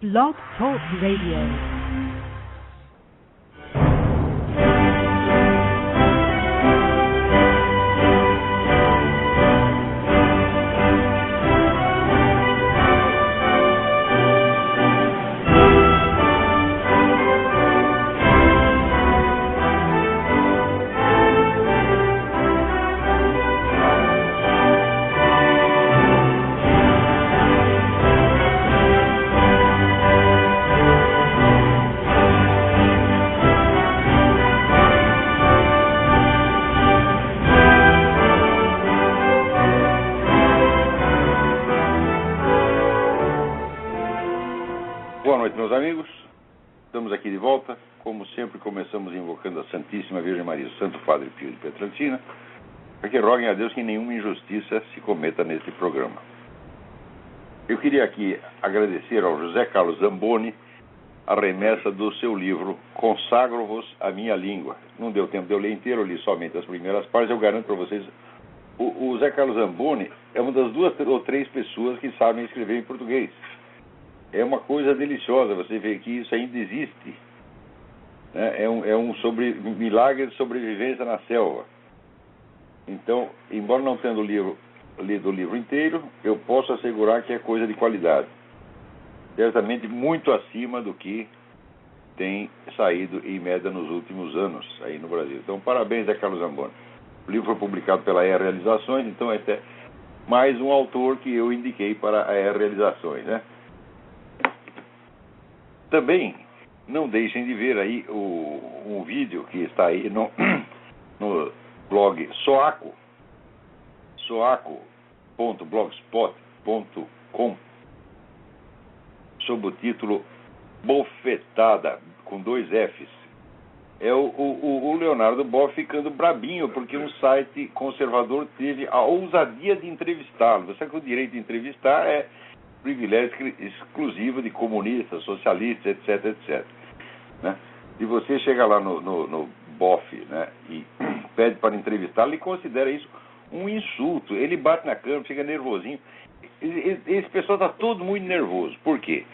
Blog Talk Radio. Começamos invocando a Santíssima Virgem Maria, o Santo Padre Pio de Pietrelcina, para que roguem a Deus que nenhuma injustiça se cometa neste programa. Eu queria aqui agradecer ao José Carlos Zamboni a remessa do seu livro Consagro-vos a Minha Língua. Não deu tempo de eu ler inteiro, eu li somente as primeiras partes. Eu garanto para vocês, o José Carlos Zamboni é uma das 2 ou 3 pessoas que sabem escrever em português. É uma coisa deliciosa você ver que isso ainda existe. É um sobre milagre de sobrevivência na selva. Então, embora não tendo lido o livro inteiro, eu posso assegurar que é coisa de qualidade. Certamente muito acima do que tem saído em média nos últimos anos aí no Brasil. Então, parabéns a Carlos Zamboni. O livro foi publicado pela ER Realizações, então este é mais um autor que eu indiquei para a ER Realizações, né? Também não deixem de ver aí um vídeo que está aí no blog soaco.blogspot.com, sob o título Bofetada, com 2 Fs. É o Leonardo Boff ficando brabinho porque um site conservador teve a ousadia de entrevistá-lo. Você sabe que o direito de entrevistar é privilégio exclusivo de comunistas, socialistas, etc, etc. Né? Se você chega lá no Boff, né, e pede para entrevistá-lo, ele considera isso um insulto. Ele bate na câmera, fica nervosinho. Esse pessoal está todo muito nervoso. Por quê?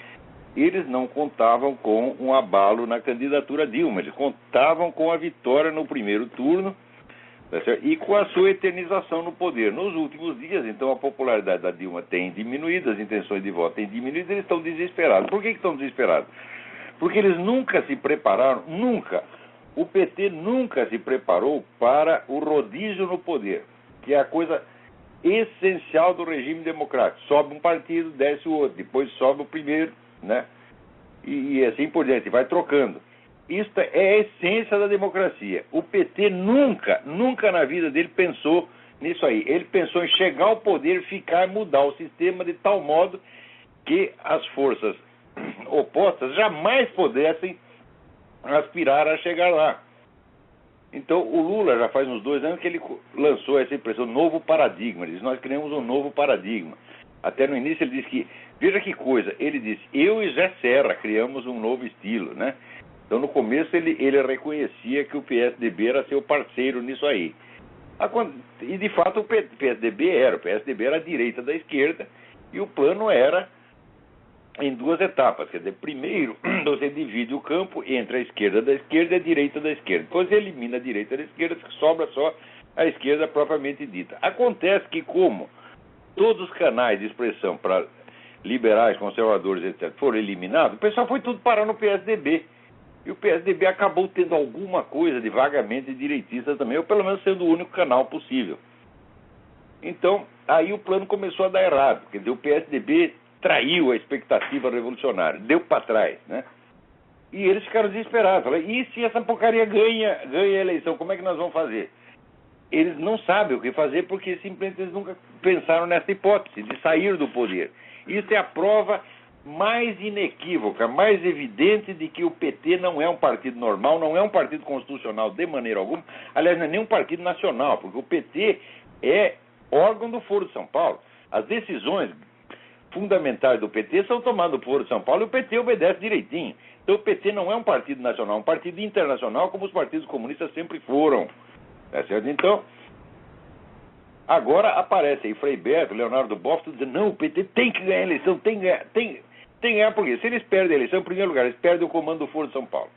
Eles não contavam com um abalo na candidatura Dilma. Eles contavam com a vitória no primeiro turno, tá certo? E com a sua eternização no poder. Nos últimos dias, então, a popularidade da Dilma tem diminuído, as intenções de voto têm diminuído, eles estão desesperados. Por que estão desesperados? Porque eles nunca se prepararam, nunca. O PT nunca se preparou para o rodízio no poder, que é a coisa essencial do regime democrático. Sobe um partido, desce o outro, depois sobe o primeiro, né? E assim por diante, vai trocando. Isto é a essência da democracia. O PT nunca na vida dele pensou nisso aí. Ele pensou em chegar ao poder, ficar, mudar o sistema de tal modo que as forças opostas jamais pudessem aspirar a chegar lá. Então o Lula já faz uns 2 anos que ele lançou essa impressão, novo paradigma. Ele diz, nós criamos um novo paradigma. Até no início ele disse que, veja que coisa, ele disse, eu e Zé Serra criamos um novo estilo, né? Então no começo ele reconhecia que o PSDB era seu parceiro nisso aí. E de fato o PSDB era a direita da esquerda, e o plano era em 2 etapas. Quer dizer, primeiro você divide o campo entre a esquerda da esquerda e a direita da esquerda. Depois elimina a direita da esquerda, sobra só a esquerda propriamente dita. Acontece que, como todos os canais de expressão para liberais, conservadores, etc., foram eliminados, o pessoal foi tudo parar no PSDB. E o PSDB acabou tendo alguma coisa de vagamente direitista também, ou pelo menos sendo o único canal possível. Então, aí o plano começou a dar errado. Quer dizer, o PSDB traiu a expectativa revolucionária, deu para trás, né? E eles ficaram desesperados. Falaram, e se essa porcaria ganha a eleição, como é que nós vamos fazer? Eles não sabem o que fazer porque simplesmente eles nunca pensaram nessa hipótese de sair do poder. Isso é a prova mais inequívoca, mais evidente de que o PT não é um partido normal, não é um partido constitucional de maneira alguma. Aliás, não é nem um partido nacional, porque o PT é órgão do Foro de São Paulo. As decisões fundamentais do PT são tomadas no Foro de São Paulo e o PT obedece direitinho. Então o PT não é um partido nacional, é um partido internacional, como os partidos comunistas sempre foram. Tá certo? Então, agora aparece aí Frei Beto, Leonardo Boff, dizendo, não, o PT tem que ganhar a eleição, tem que ganhar, Tem que ganhar por quê? Se eles perdem a eleição, em primeiro lugar, eles perdem o comando do Foro de São Paulo.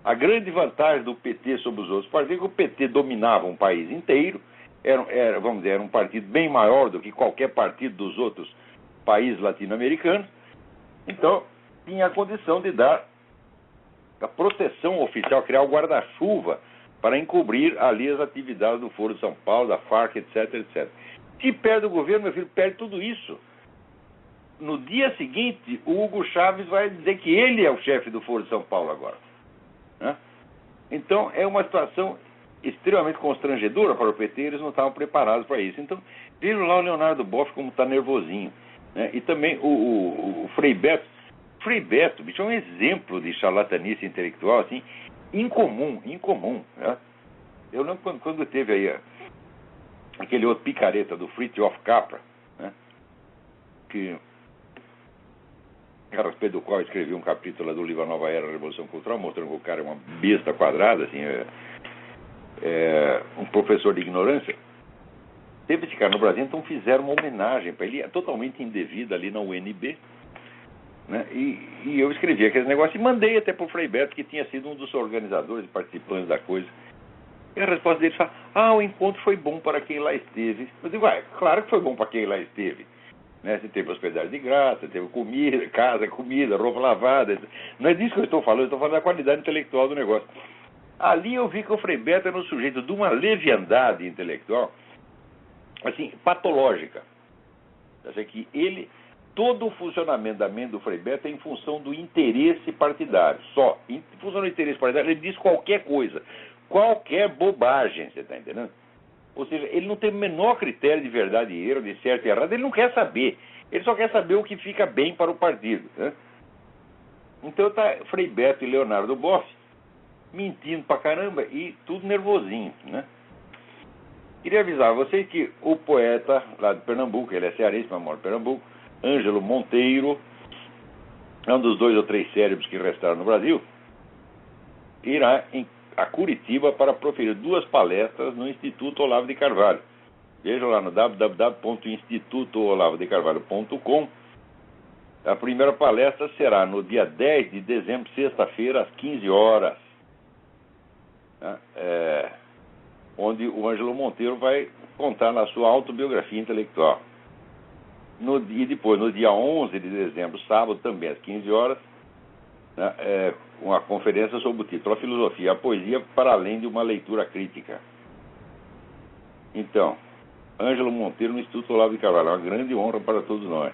A grande vantagem do PT sobre os outros partidos é que o PT dominava um país inteiro, vamos dizer, era um partido bem maior do que qualquer partido dos outros países latino-americanos, então tinha a condição de dar a proteção oficial, criar o guarda-chuva para encobrir ali as atividades do Foro de São Paulo, da Farc, etc, etc. Se perde o governo, meu filho, perde tudo isso. No dia seguinte, o Hugo Chávez vai dizer que ele é o chefe do Foro de São Paulo agora. Né? Então, é uma situação extremamente constrangedora para o PT, eles não estavam preparados para isso. Então, viram lá o Leonardo Boff como está nervosinho. Né? E também o Frei Beto. Frei Beto, bicho, é um exemplo de charlatanice intelectual, assim, incomum. Né? Eu lembro quando teve aí aquele outro picareta do Fritjof Capra, né? Que a respeito do qual eu escrevi um capítulo lá do livro A Nova Era, a Revolução Cultural, mostrando que o cara é uma besta quadrada, assim, um professor de ignorância. Teve esse cara no Brasil, então fizeram uma homenagem para ele, totalmente indevida ali na UNB, né? E eu escrevi aquele negócio e mandei até para o Frei Beto, que tinha sido um dos organizadores e participantes da coisa. E a resposta dele foi: o encontro foi bom para quem lá esteve. Eu digo: claro que foi bom para quem lá esteve. Né? Você teve hospedagem de graça, teve comida, casa, comida, roupa lavada. Não é disso que eu estou falando da qualidade intelectual do negócio. Ali eu vi que o Frei Beto era um sujeito de uma leviandade intelectual, assim, patológica. Acho que todo o funcionamento da mente do Frei Beto é em função do interesse partidário. Só. Em função do interesse partidário, ele diz qualquer coisa. Qualquer bobagem, você está entendendo? Ou seja, ele não tem o menor critério de verdade e erro, de certo e errado, ele não quer saber. Ele só quer saber o que fica bem para o partido. Né? Então tá Frei Beto e Leonardo Boff mentindo pra caramba e tudo nervosinho, né? Queria avisar vocês que o poeta lá de Pernambuco, ele é cearense, mas mora em Pernambuco, Ângelo Monteiro, é um dos 2 ou 3 cérebros que restaram no Brasil, irá a Curitiba para proferir 2 palestras no Instituto Olavo de Carvalho. Veja lá no www.institutoolavodecarvalho.com. A primeira palestra será no dia 10 de dezembro, sexta-feira, às 15 horas. Onde o Ângelo Monteiro vai contar na sua autobiografia intelectual. E depois, no dia 11 de dezembro, sábado, também às 15 horas, uma conferência sob o título A Filosofia e a Poesia para além de uma leitura crítica. Então, Ângelo Monteiro no Instituto Olavo de Carvalho, é uma grande honra para todos nós.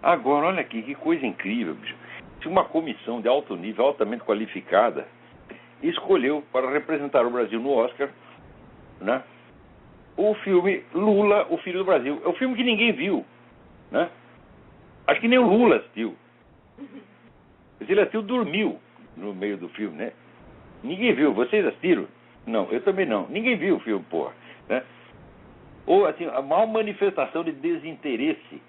Agora, olha aqui, que coisa incrível, bicho. Uma comissão de alto nível, altamente qualificada, escolheu para representar o Brasil no Oscar, né, o filme Lula, o Filho do Brasil. É um filme que ninguém viu, né? Acho que nem o Lula assistiu. Se ele assistiu, dormiu no meio do filme, né? Ninguém viu. Vocês assistiram? Não, eu também não. Ninguém viu o filme, porra, né? Ou, assim, a maior manifestação de desinteresse.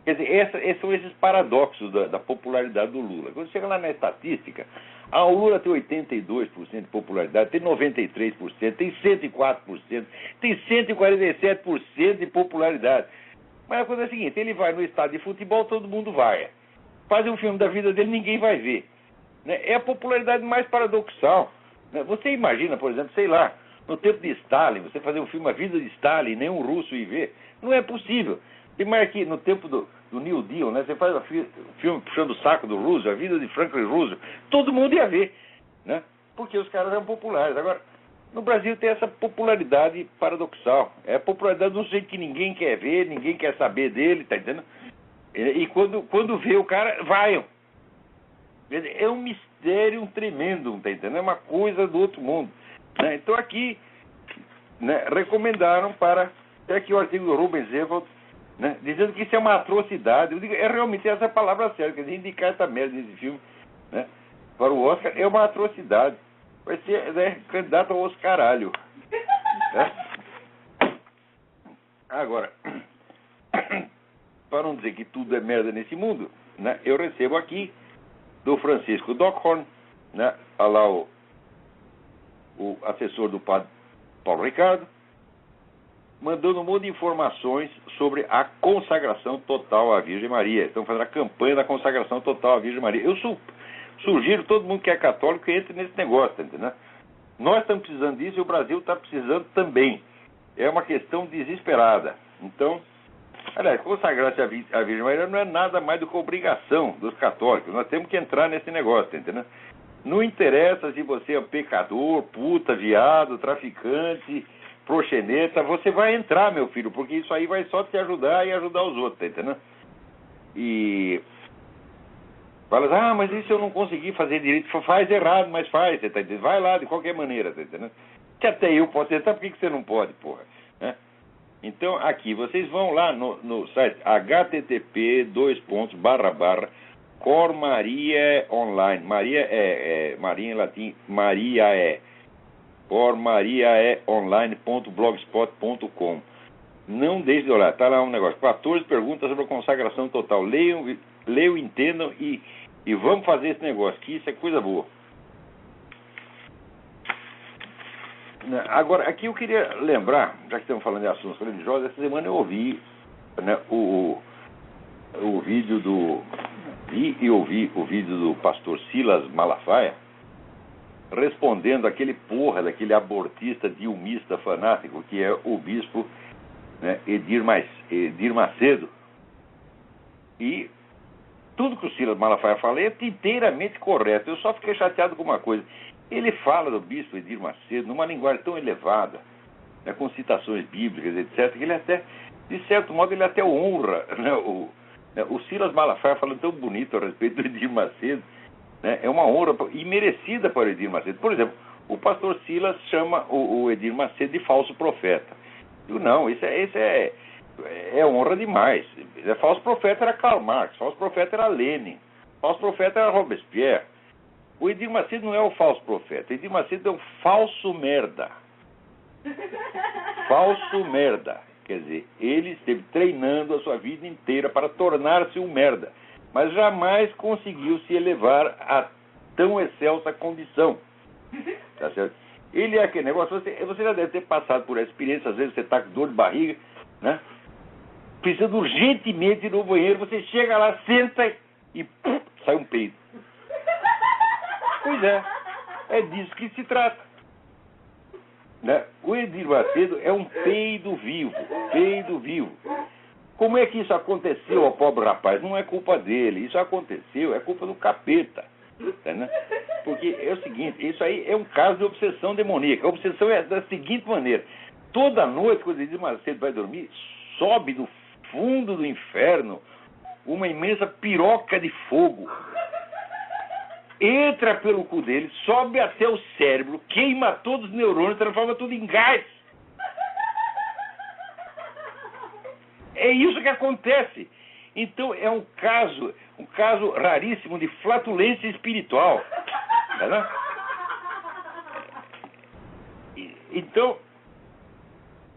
Quer dizer, são esses paradoxos da popularidade do Lula. Quando chega lá na estatística, o Lula tem 82% de popularidade, tem 93%, tem 104%, tem 147% de popularidade. Mas a coisa é a seguinte: ele vai no estádio de futebol, todo mundo vai. Faz um filme da vida dele, ninguém vai ver. Né? É a popularidade mais paradoxal. Né? Você imagina, por exemplo, sei lá, no tempo de Stalin, você fazer um filme A Vida de Stalin, nenhum russo ir ver. Não é possível. Tem mais aqui, no tempo do New Deal, né? Você faz um filme puxando o saco do Roosevelt, A Vida de Franklin Roosevelt, todo mundo ia ver, né? Porque os caras eram populares. Agora, no Brasil tem essa popularidade paradoxal. É a popularidade de um sujeito que ninguém quer ver, ninguém quer saber dele, tá entendendo? E quando vê o cara, vaiam. É um mistério tremendo, tá entendendo? É uma coisa do outro mundo. Né? Então aqui, né, recomendaram para... Até aqui o artigo do Rubens Evald, né, dizendo que isso é uma atrocidade. Eu digo, realmente essa palavra certa, quer dizer, indicar essa merda nesse filme, né, para o Oscar é uma atrocidade. Vai ser, né, candidato ao Oscaralho. Né? Agora, para não dizer que tudo é merda nesse mundo, né, eu recebo aqui do Francisco Dockhorn, né, lá o assessor do padre Paulo Ricardo, mandando um monte de informações sobre a consagração total à Virgem Maria. Estão fazendo a campanha da consagração total à Virgem Maria. Eu sugiro todo mundo que é católico que entre nesse negócio, tá entendendo? Nós estamos precisando disso e o Brasil está precisando também. É uma questão desesperada. Então, aliás, consagrar-se à Virgem Maria não é nada mais do que obrigação dos católicos. Nós temos que entrar nesse negócio, tá entendendo? Não interessa se você é pecador, puta, viado, traficante, proxeneta, você vai entrar, meu filho, porque isso aí vai só te ajudar e ajudar os outros, tá entendendo? E fala assim, mas isso eu não consegui fazer direito. Faz errado, mas faz, você tá entendendo? Vai lá de qualquer maneira, tá entendendo? Que até eu posso entrar, por que você não pode, porra? Né? Então, aqui, vocês vão lá no site http:// Maria Online. Maria Maria em latim, Maria é. Online.blogspot.com. Não deixe de olhar, está lá um negócio. 14 perguntas sobre a consagração total. Leiam, entendam e vamos fazer esse negócio, que isso é coisa boa. Agora, aqui eu queria lembrar, já que estamos falando de assuntos religiosos, essa semana eu ouvi, né, o vídeo ouvi o vídeo do pastor Silas Malafaia respondendo daquele abortista dilmista fanático que é o bispo, né, Edir Macedo. E tudo que o Silas Malafaia fala é inteiramente correto. Eu só fiquei chateado com uma coisa. Ele fala do bispo Edir Macedo numa linguagem tão elevada, né, com citações bíblicas, etc., que ele até, de certo modo, ele até honra, né, o Silas Malafaia falando tão bonito a respeito do Edir Macedo, né, é uma honra imerecida para o Edir Macedo. Por exemplo, o pastor Silas chama o Edir Macedo de falso profeta. Eu, não, isso é honra demais. Falso profeta era Karl Marx, falso profeta era Lenin, falso profeta era Robespierre. O Edir Macedo não é o falso profeta. O Edir Macedo é um falso merda. Falso merda. Quer dizer, ele esteve treinando a sua vida inteira para tornar-se um merda, mas jamais conseguiu se elevar a tão excelsa condição. Tá certo? Ele é aquele negócio, você já deve ter passado por essa experiência, às vezes você está com dor de barriga, né? Precisa urgentemente ir no banheiro, você chega lá, senta e sai um peido. Pois é disso que se trata. Né? O Edir Macedo é um peido vivo. Como é que isso aconteceu ao pobre rapaz? Não é culpa dele, isso aconteceu, é culpa do capeta. Né? Porque é o seguinte, isso aí é um caso de obsessão demoníaca. A obsessão é da seguinte maneira: toda noite, quando o Edir Macedo vai dormir, sobe do fundo do inferno uma imensa piroca de fogo. Entra pelo cu dele, sobe até o cérebro, queima todos os neurônios, transforma tudo em gás. É isso que acontece. Então é um caso raríssimo de flatulência espiritual. Tá? Então,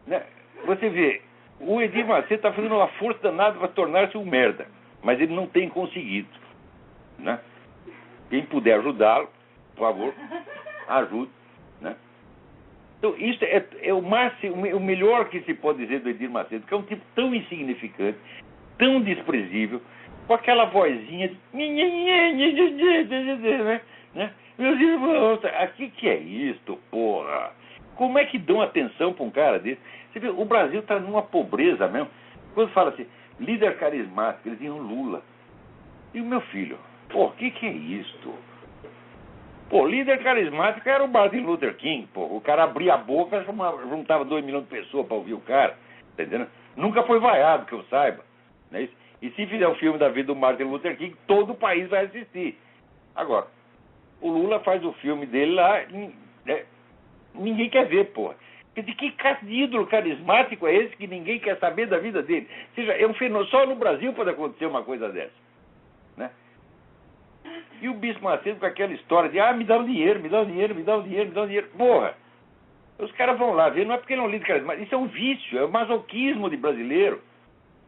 né, você vê, o Edir Macedo está fazendo uma força danada para tornar-se um merda, mas ele não tem conseguido. Né? Quem puder ajudá-lo, por favor, ajude. Né? Então, isso é o máximo, o melhor que se pode dizer do Edir Macedo, que é um tipo tão insignificante, tão desprezível, com aquela vozinha de... né? Meus irmãos, aqui que é isto, porra? Como é que dão atenção para um cara desse? Você vê, o Brasil está numa pobreza mesmo. Quando fala assim, líder carismático, eles diziam Lula. E o meu filho, pô, que é isto? Pô, líder carismático era o Martin Luther King, pô. O cara abria a boca, juntava 2 milhões de pessoas para ouvir o cara, tá entendendo? Nunca foi vaiado, que eu saiba. Né? E se fizer um filme da vida do Martin Luther King, todo o país vai assistir. Agora, o Lula faz o filme dele lá, né? Ninguém quer ver, pô. De que caso de ídolo carismático é esse que ninguém quer saber da vida dele? Ou seja, é um fenômeno, só no Brasil pode acontecer uma coisa dessa. Né? E o Bispo Macedo com aquela história de me dá um dinheiro. Porra! Os caras vão lá ver, não é porque ele é um líder carismático, isso é um vício, é o masoquismo de brasileiro.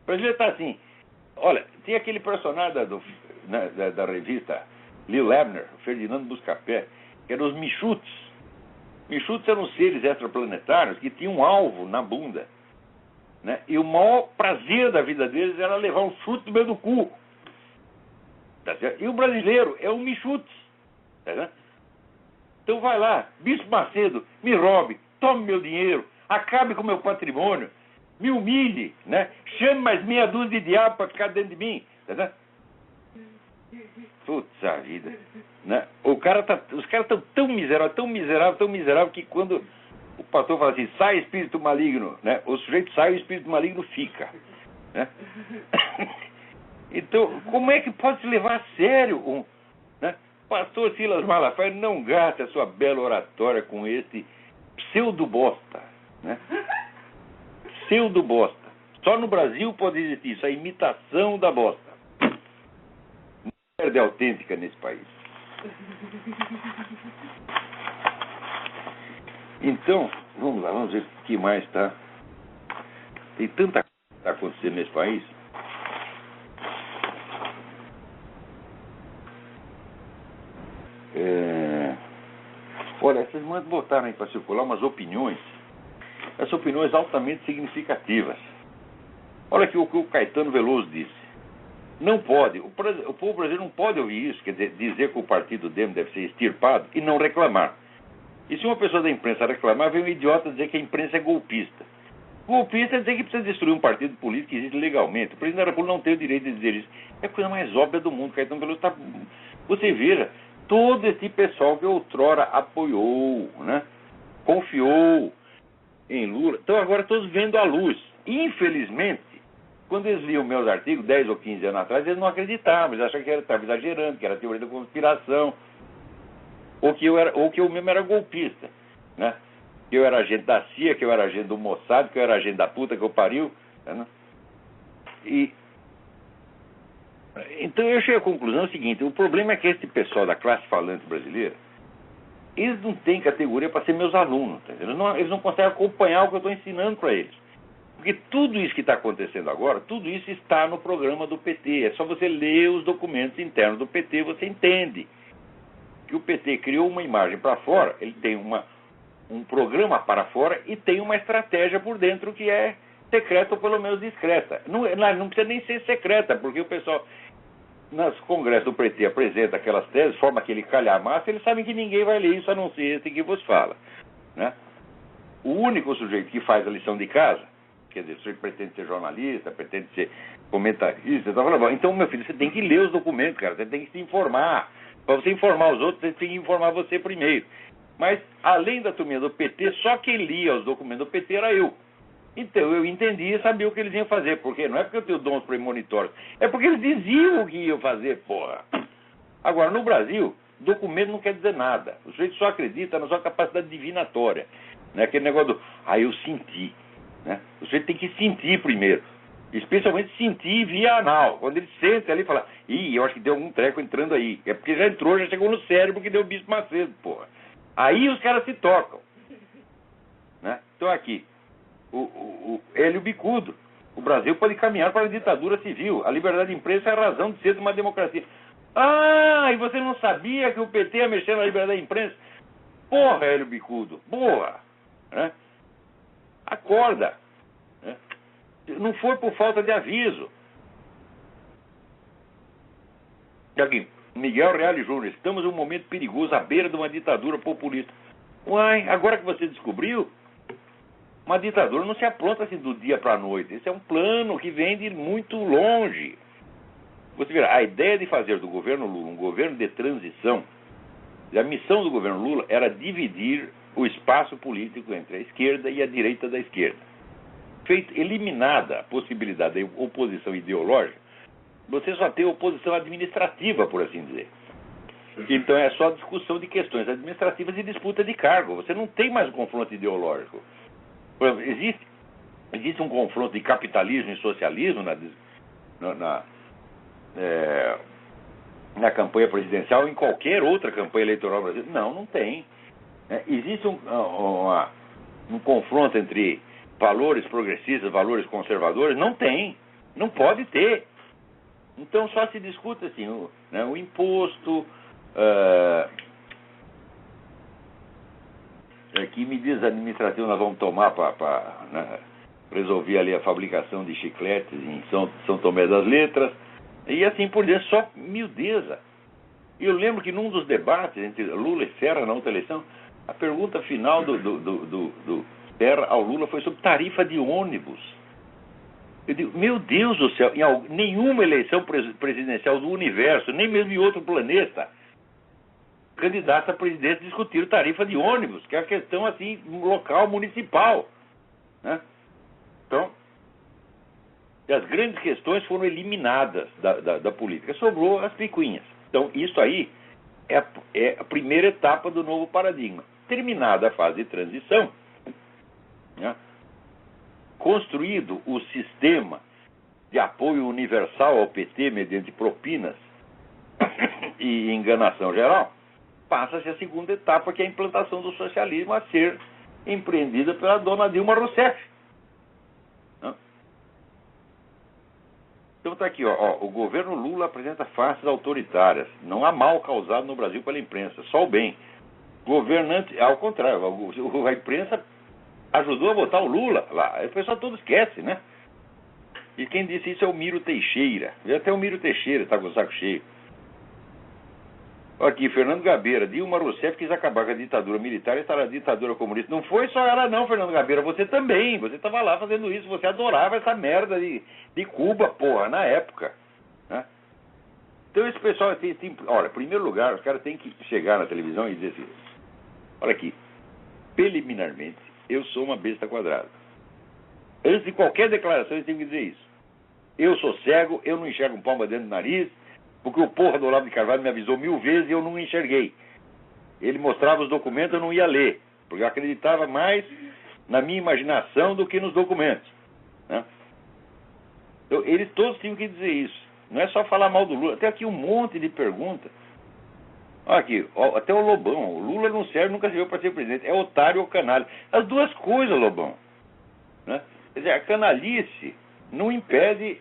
O brasileiro está assim, olha, tem aquele personagem da revista Lil Abner, Ferdinando Buscapé, que eram os Michutes. Michutes eram seres extraplanetários que tinham um alvo na bunda. né? E o maior prazer da vida deles era levar um chute no meio do cu. Tá certo? E o brasileiro é um me chute. Tá certo? Então vai lá, Bispo Macedo, me roube, tome meu dinheiro, acabe com meu patrimônio, me humilhe, né? Chame mais meia dúzia de diabo para ficar dentro de mim. Tá certo? Putz a vida, né? Os caras estão tão miserável que quando o pastor fala assim, sai espírito maligno, né? O sujeito sai e o espírito maligno fica, né? Então, como é que pode se levar a sério né? Pastor Silas Malafaia, não gaste a sua bela oratória com esse pseudo-bosta, né? Pseudo-bosta. Só no Brasil pode existir isso, a imitação da bosta. Não é autêntica nesse país. Então, vamos lá, vamos ver o que mais está. Tem tanta coisa que está acontecendo nesse país. Olha, essas mães botaram aí para circular umas opiniões, essas opiniões altamente significativas. Olha aqui o que o Caetano Veloso disse. Não pode, o povo brasileiro não pode ouvir isso, quer dizer que o partido dele deve ser extirpado e não reclamar. E se uma pessoa da imprensa reclamar, vem um idiota dizer que a imprensa é golpista. Golpista é dizer que precisa destruir um partido político que existe legalmente. O presidente da República não tem o direito de dizer isso. É a coisa mais óbvia do mundo. Caetano Veloso está... Você veja, todo esse pessoal que outrora apoiou, né? Confiou em Lula, estão agora todos vendo a luz. Infelizmente, quando eles liam meus artigos, 10 ou 15 anos atrás, eles não acreditavam, eles achavam que eu estava exagerando, que era teoria da conspiração, ou que eu mesmo era golpista, né? Que eu era agente da CIA, que eu era agente do Mossad, que eu era agente da puta que eu pariu, né? Então eu cheguei à conclusão seguinte, o problema é que esse pessoal da classe falante brasileira, eles não têm categoria para ser meus alunos, tá? Eles não conseguem acompanhar o que eu estou ensinando para eles. Porque tudo isso que está acontecendo agora, tudo isso está no programa do PT. É só você ler os documentos internos do PT, você entende que o PT criou uma imagem para fora, ele tem um programa para fora e tem uma estratégia por dentro que é secreta ou pelo menos discreta. Não precisa nem ser secreta, porque o pessoal, nos congressos do PT, apresenta aquelas teses, forma aquele calhamaço, eles sabem que ninguém vai ler isso a não ser esse que vos fala, né? O único sujeito que faz a lição de casa, quer dizer, você pretende ser jornalista, pretende ser comentarista, então, meu filho, você tem que ler os documentos, cara, você tem que se informar. Para você informar os outros, você tem que informar você primeiro. Mas, além da turminha do PT, só quem lia os documentos do PT era eu. Então, eu entendia e sabia o que eles iam fazer. Porque não é porque eu tenho dons premonitórios, é porque eles diziam o que iam fazer, porra. Agora, no Brasil, documento não quer dizer nada. O sujeito só acredita na sua capacidade divinatória. Né? Aquele negócio do, eu senti. Né? O sujeito tem que sentir primeiro. Especialmente sentir via anal. Quando ele sente ali e fala, eu acho que deu algum treco entrando aí. É porque já entrou, já chegou no cérebro que deu o Bispo Macedo, porra. Aí os caras se tocam. Né? Então aqui, o Hélio Bicudo. O Brasil pode caminhar para a ditadura civil. A liberdade de imprensa é a razão de ser de uma democracia. E você não sabia que o PT ia mexer na liberdade de imprensa? Porra, Hélio Bicudo, boa. Né? Acorda. Né? Não foi por falta de aviso. E aqui, Miguel Reale Júnior, estamos em um momento perigoso à beira de uma ditadura populista. Agora que você descobriu, uma ditadura não se apronta assim do dia para a noite. Esse é um plano que vem de muito longe. Você verá, a ideia de fazer do governo Lula um governo de transição, a missão do governo Lula era dividir o espaço político entre a esquerda e a direita da esquerda. Eliminada a possibilidade de oposição ideológica, você só tem oposição administrativa, por assim dizer. Então é só discussão de questões administrativas e disputa de cargo. Você não tem mais um confronto ideológico. Por exemplo, existe um confronto de capitalismo e socialismo na campanha presidencial ou em qualquer outra campanha eleitoral brasileira? Não tem. Existe um confronto entre valores progressistas, valores conservadores? Não tem. Não pode ter. Então só se discute assim, o imposto, que medidas administrativas nós vamos tomar resolvia ali a fabricação de chicletes em São Tomé das Letras, e assim por diante, só miudeza. E eu lembro que num dos debates entre Lula e Serra na outra eleição, a pergunta final do Serra ao Lula foi sobre tarifa de ônibus. Eu digo, meu Deus do céu, em nenhuma eleição presidencial do universo, nem mesmo em outro planeta, candidatos a presidente discutiram tarifa de ônibus, que é uma questão assim, local, municipal, né? Então, as grandes questões foram eliminadas da política, sobrou as picuinhas. Então, isso aí é a primeira etapa do novo paradigma. Terminada a fase de transição, né, construído o sistema de apoio universal ao PT mediante propinas e enganação geral, passa-se a segunda etapa, que é a implantação do socialismo a ser empreendida pela dona Dilma Rousseff. Então está aqui, o governo Lula apresenta faces autoritárias. Não há mal causado no Brasil pela imprensa, só o bem. Governante, ao contrário, a imprensa ajudou a votar o Lula lá. O pessoal todo esquece, né? E quem disse isso é o Miro Teixeira. E até o Miro Teixeira está com o saco cheio. Aqui, Fernando Gabeira, Dilma Rousseff quis acabar com a ditadura militar e instalar a ditadura comunista. Não foi só ela não, Fernando Gabeira, você também. Você estava lá fazendo isso, você adorava essa merda de Cuba, porra, na época, né? Então esse pessoal olha, em primeiro lugar, os caras têm que chegar na televisão e dizer assim, olha aqui, preliminarmente, eu sou uma besta quadrada. Antes de qualquer declaração, eles têm que dizer isso. Eu sou cego, eu não enxergo um palmo dentro do nariz, porque o porra do Olavo de Carvalho me avisou 1000 vezes e eu não enxerguei. Ele mostrava os documentos, eu não ia ler, porque eu acreditava mais na minha imaginação do que nos documentos, né? Então, eles todos tinham que dizer isso. Não é só falar mal do Lula. Tem aqui um monte de perguntas. Olha aqui, até o Lobão. O Lula não serve, nunca serviu para ser presidente. É otário ou canalha. As duas coisas, Lobão, né? Quer dizer, a canalice não impede...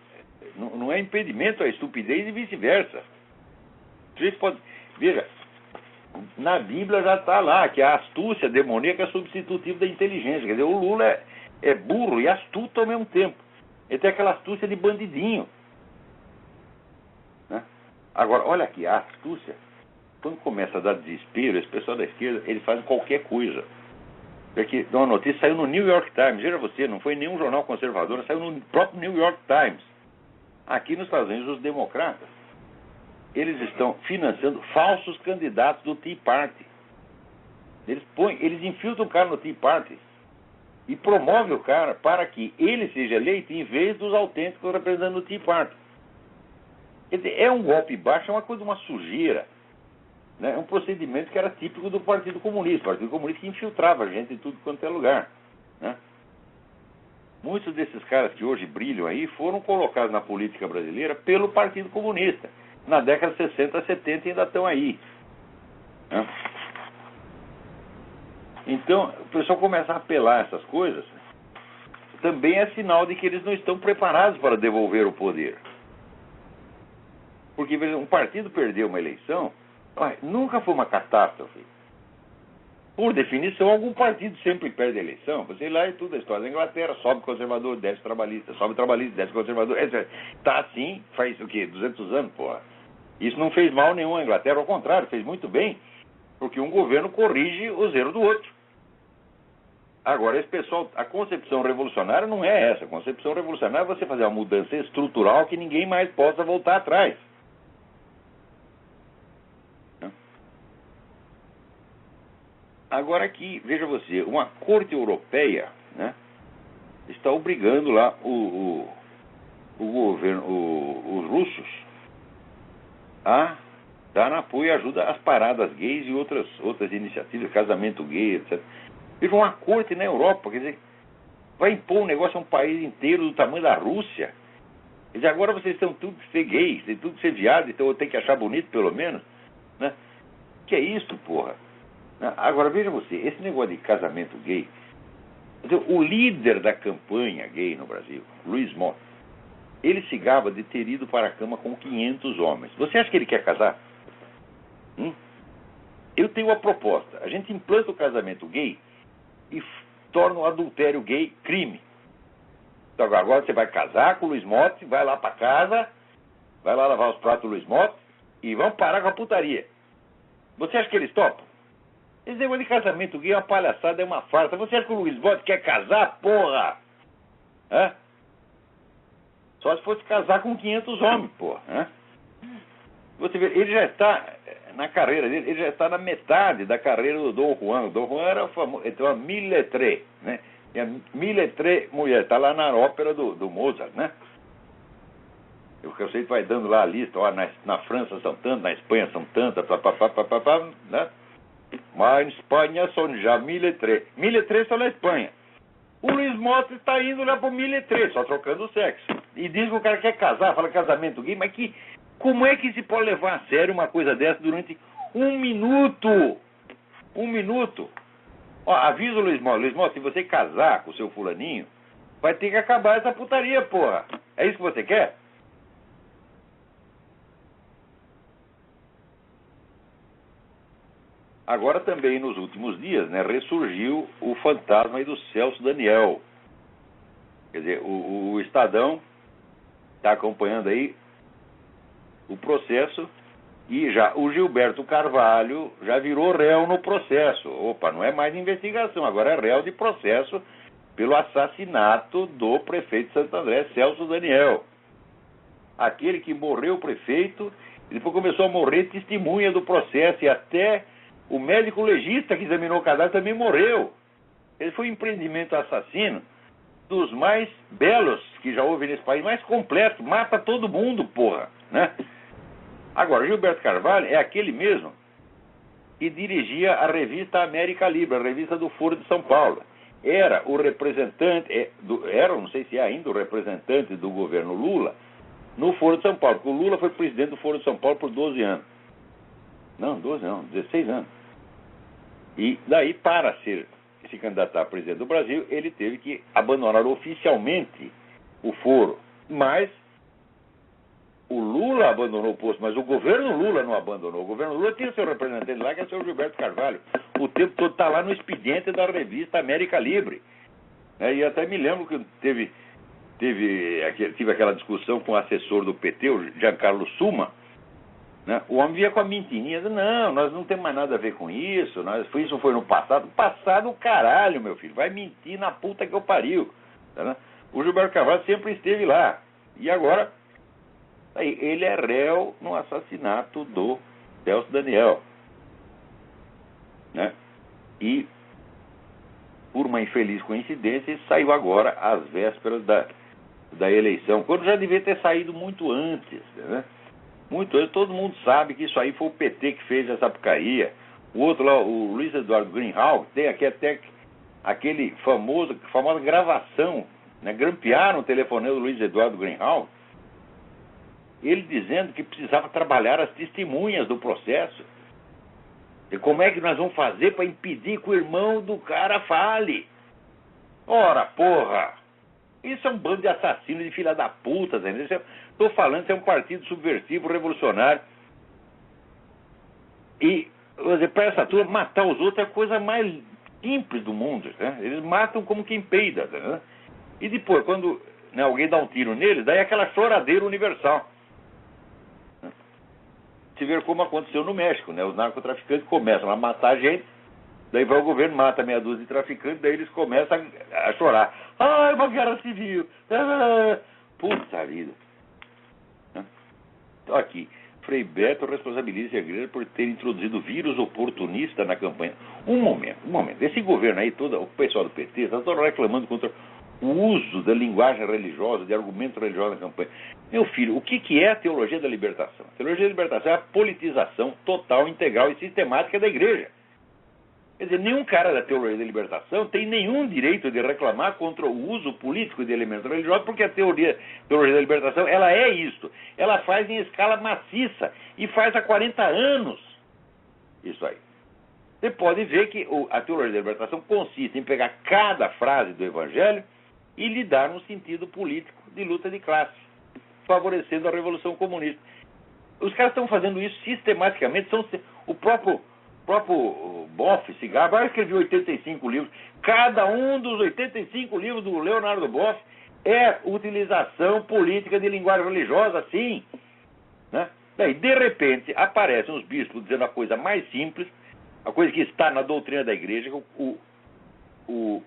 Não é impedimento à estupidez e vice-versa. Vocês podem... Veja, na Bíblia já está lá que a astúcia demoníaca é substitutivo da inteligência. Quer dizer, o Lula é burro e astuto ao mesmo tempo. Ele tem aquela astúcia de bandidinho, né? Agora, olha aqui, a astúcia, quando começa a dar desespero, esse pessoal da esquerda, eles fazem qualquer coisa. Porque uma notícia saiu no New York Times, veja você, não foi nenhum jornal conservador, saiu no próprio New York Times. Aqui nos Estados Unidos, os democratas, eles estão financiando falsos candidatos do Tea Party. Eles infiltram o cara no Tea Party e promovem o cara para que ele seja eleito em vez dos autênticos representantes do Tea Party. Quer dizer, é um golpe baixo, é uma coisa, uma sujeira, né? É um procedimento que era típico do Partido Comunista. O Partido Comunista que infiltrava a gente em tudo quanto é lugar, né? Muitos desses caras que hoje brilham aí foram colocados na política brasileira pelo Partido Comunista. Na década de 60, 70 ainda estão aí, né? Então, o pessoal começa a apelar a essas coisas, também é sinal de que eles não estão preparados para devolver o poder. Porque um partido perder uma eleição, nunca foi uma catástrofe. Por definição, algum partido sempre perde a eleição. Você lá e tudo, a história da Inglaterra, sobe conservador, desce trabalhista, sobe trabalhista, desce conservador, etc. Tá assim, faz o quê? 200 anos, porra. Isso não fez mal nenhum à Inglaterra, ao contrário, fez muito bem, porque um governo corrige os erros do outro. Agora, esse pessoal, a concepção revolucionária não é essa. A concepção revolucionária é você fazer uma mudança estrutural que ninguém mais possa voltar atrás. Agora aqui, veja você, uma corte europeia, né, está obrigando lá o governo, os russos, a dar apoio e ajuda às paradas gays e outras iniciativas, casamento gay, etc. Veja, uma corte na Europa, quer dizer, vai impor um negócio a um país inteiro do tamanho da Rússia. Quer dizer, agora vocês estão tudo que ser gays, tem tudo que ser viado, então eu tenho que achar bonito pelo menos, né? Que é isso, porra? Agora, veja você, esse negócio de casamento gay, o líder da campanha gay no Brasil, Luiz Mota, ele se gaba de ter ido para a cama com 500 homens. Você acha que ele quer casar? Eu tenho uma proposta. A gente implanta o casamento gay e torna o adultério gay crime. Então agora você vai casar com o Luiz Motti, vai lá pra casa, vai lá lavar os pratos do Luiz Motti e vamos parar com a putaria. Você acha que eles topam? Esse negócio de casamento gay é uma palhaçada, é uma farsa. Você acha que o Luiz Motti quer casar, porra? Hã? Só se fosse casar com 500 homens, porra. Hã? Você vê, ele já está, na carreira dele, ele já está na metade da carreira do Dom Juan. O Dom Juan era famoso, ele tem uma mille lettrés, né? E a mille lettrés mulher, está lá na ópera do Mozart, né? O conceito vai dando lá a lista, ó, na França são tantas, na Espanha são tantas, né? Mas em Espanha são já mille lettrés. Mille lettrés são na Espanha. O Luiz Motti está indo lá pro mille lettrés, só trocando o sexo. E diz que o cara quer casar, fala casamento gay, mas como é que se pode levar a sério uma coisa dessa durante 1 minuto? 1 minuto. Ó, avisa o Luiz Motti, se você casar com o seu fulaninho, vai ter que acabar essa putaria, porra. É isso que você quer? Agora também, nos últimos dias, né, ressurgiu o fantasma aí do Celso Daniel. Quer dizer, o Estadão está acompanhando aí o processo e já o Gilberto Carvalho já virou réu no processo. Opa, não é mais investigação, agora é réu de processo pelo assassinato do prefeito de Santo André, Celso Daniel. Aquele que morreu o prefeito, e depois começou a morrer testemunha do processo, e até o médico legista que examinou o cadáver também morreu. Ele foi um empreendimento assassino dos mais belos que já houve nesse país, mais completo, mata todo mundo, porra, né? Agora, Gilberto Carvalho é aquele mesmo que dirigia a revista América Livre, a revista do Foro de São Paulo. Era o representante, não sei se é ainda o representante do governo Lula no Foro de São Paulo, porque o Lula foi presidente do Foro de São Paulo por 12 anos. Não, 12 não, 16 anos. E daí, para se candidatar a presidente do Brasil, ele teve que abandonar oficialmente o foro. Mas o Lula abandonou o posto, mas o governo Lula não abandonou. O governo Lula tinha seu representante lá, que é o senhor Gilberto Carvalho. O tempo todo está lá no expediente da revista América Livre. E até me lembro que tive aquela discussão com o assessor do PT, o Giancarlo Summa, né? O homem via com a mentirinha, não, nós não temos mais nada a ver com isso, isso foi no passado. Passado o caralho, meu filho, vai mentir na puta que eu pariu. Tá, né? O Gilberto Carvalho sempre esteve lá. E agora, aí, ele é réu no assassinato do Celso Daniel. Né? E, por uma infeliz coincidência, ele saiu agora às vésperas da eleição, quando já devia ter saído muito antes, né? Muito antes, todo mundo sabe que isso aí foi o PT que fez essa porcaria. O outro lá, o Luiz Eduardo Greenhalgh, tem aqui até aquele famosa gravação, né? Grampearam o telefonema do Luiz Eduardo Greenhalgh, ele dizendo que precisava trabalhar as testemunhas do processo. E como é que nós vamos fazer para impedir que o irmão do cara fale? Ora, porra! Isso é um bando de assassinos, de filha da puta, entendeu? Estou falando que é um partido subversivo, revolucionário. E, para essa turma, matar os outros é a coisa mais simples do mundo, né? Eles matam como quem peida, né? E depois, quando, né, alguém dá um tiro neles, daí é aquela choradeira universal. Se ver como aconteceu no México, né? Os narcotraficantes começam a matar gente, daí vai o governo, mata meia dúzia de traficantes, daí eles começam a chorar. Ah, é uma guerra civil. Puta vida. Aqui, Frei Beto responsabiliza a igreja por ter introduzido vírus oportunista na campanha. Um momento. Esse governo aí, todo o pessoal do PT, está todo reclamando contra o uso da linguagem religiosa, de argumento religioso na campanha. Meu filho, o que é a teologia da libertação? A teologia da libertação é a politização total, integral e sistemática da igreja. Quer dizer, nenhum cara da teologia da libertação tem nenhum direito de reclamar contra o uso político de elementos religiosos, porque a teologia da libertação, ela é isso. Ela faz em escala maciça e faz há 40 anos isso aí. Você pode ver que a teologia da libertação consiste em pegar cada frase do Evangelho e lhe dar um sentido político de luta de classe, favorecendo a Revolução Comunista. Os caras estão fazendo isso sistematicamente, o próprio Boff, Cigarro, escreveu 85 livros. Cada um dos 85 livros do Leonardo Boff É utilização política de linguagem religiosa, sim. Né? Daí, de repente, aparecem os bispos dizendo a coisa mais simples, a coisa que está na doutrina da igreja, que o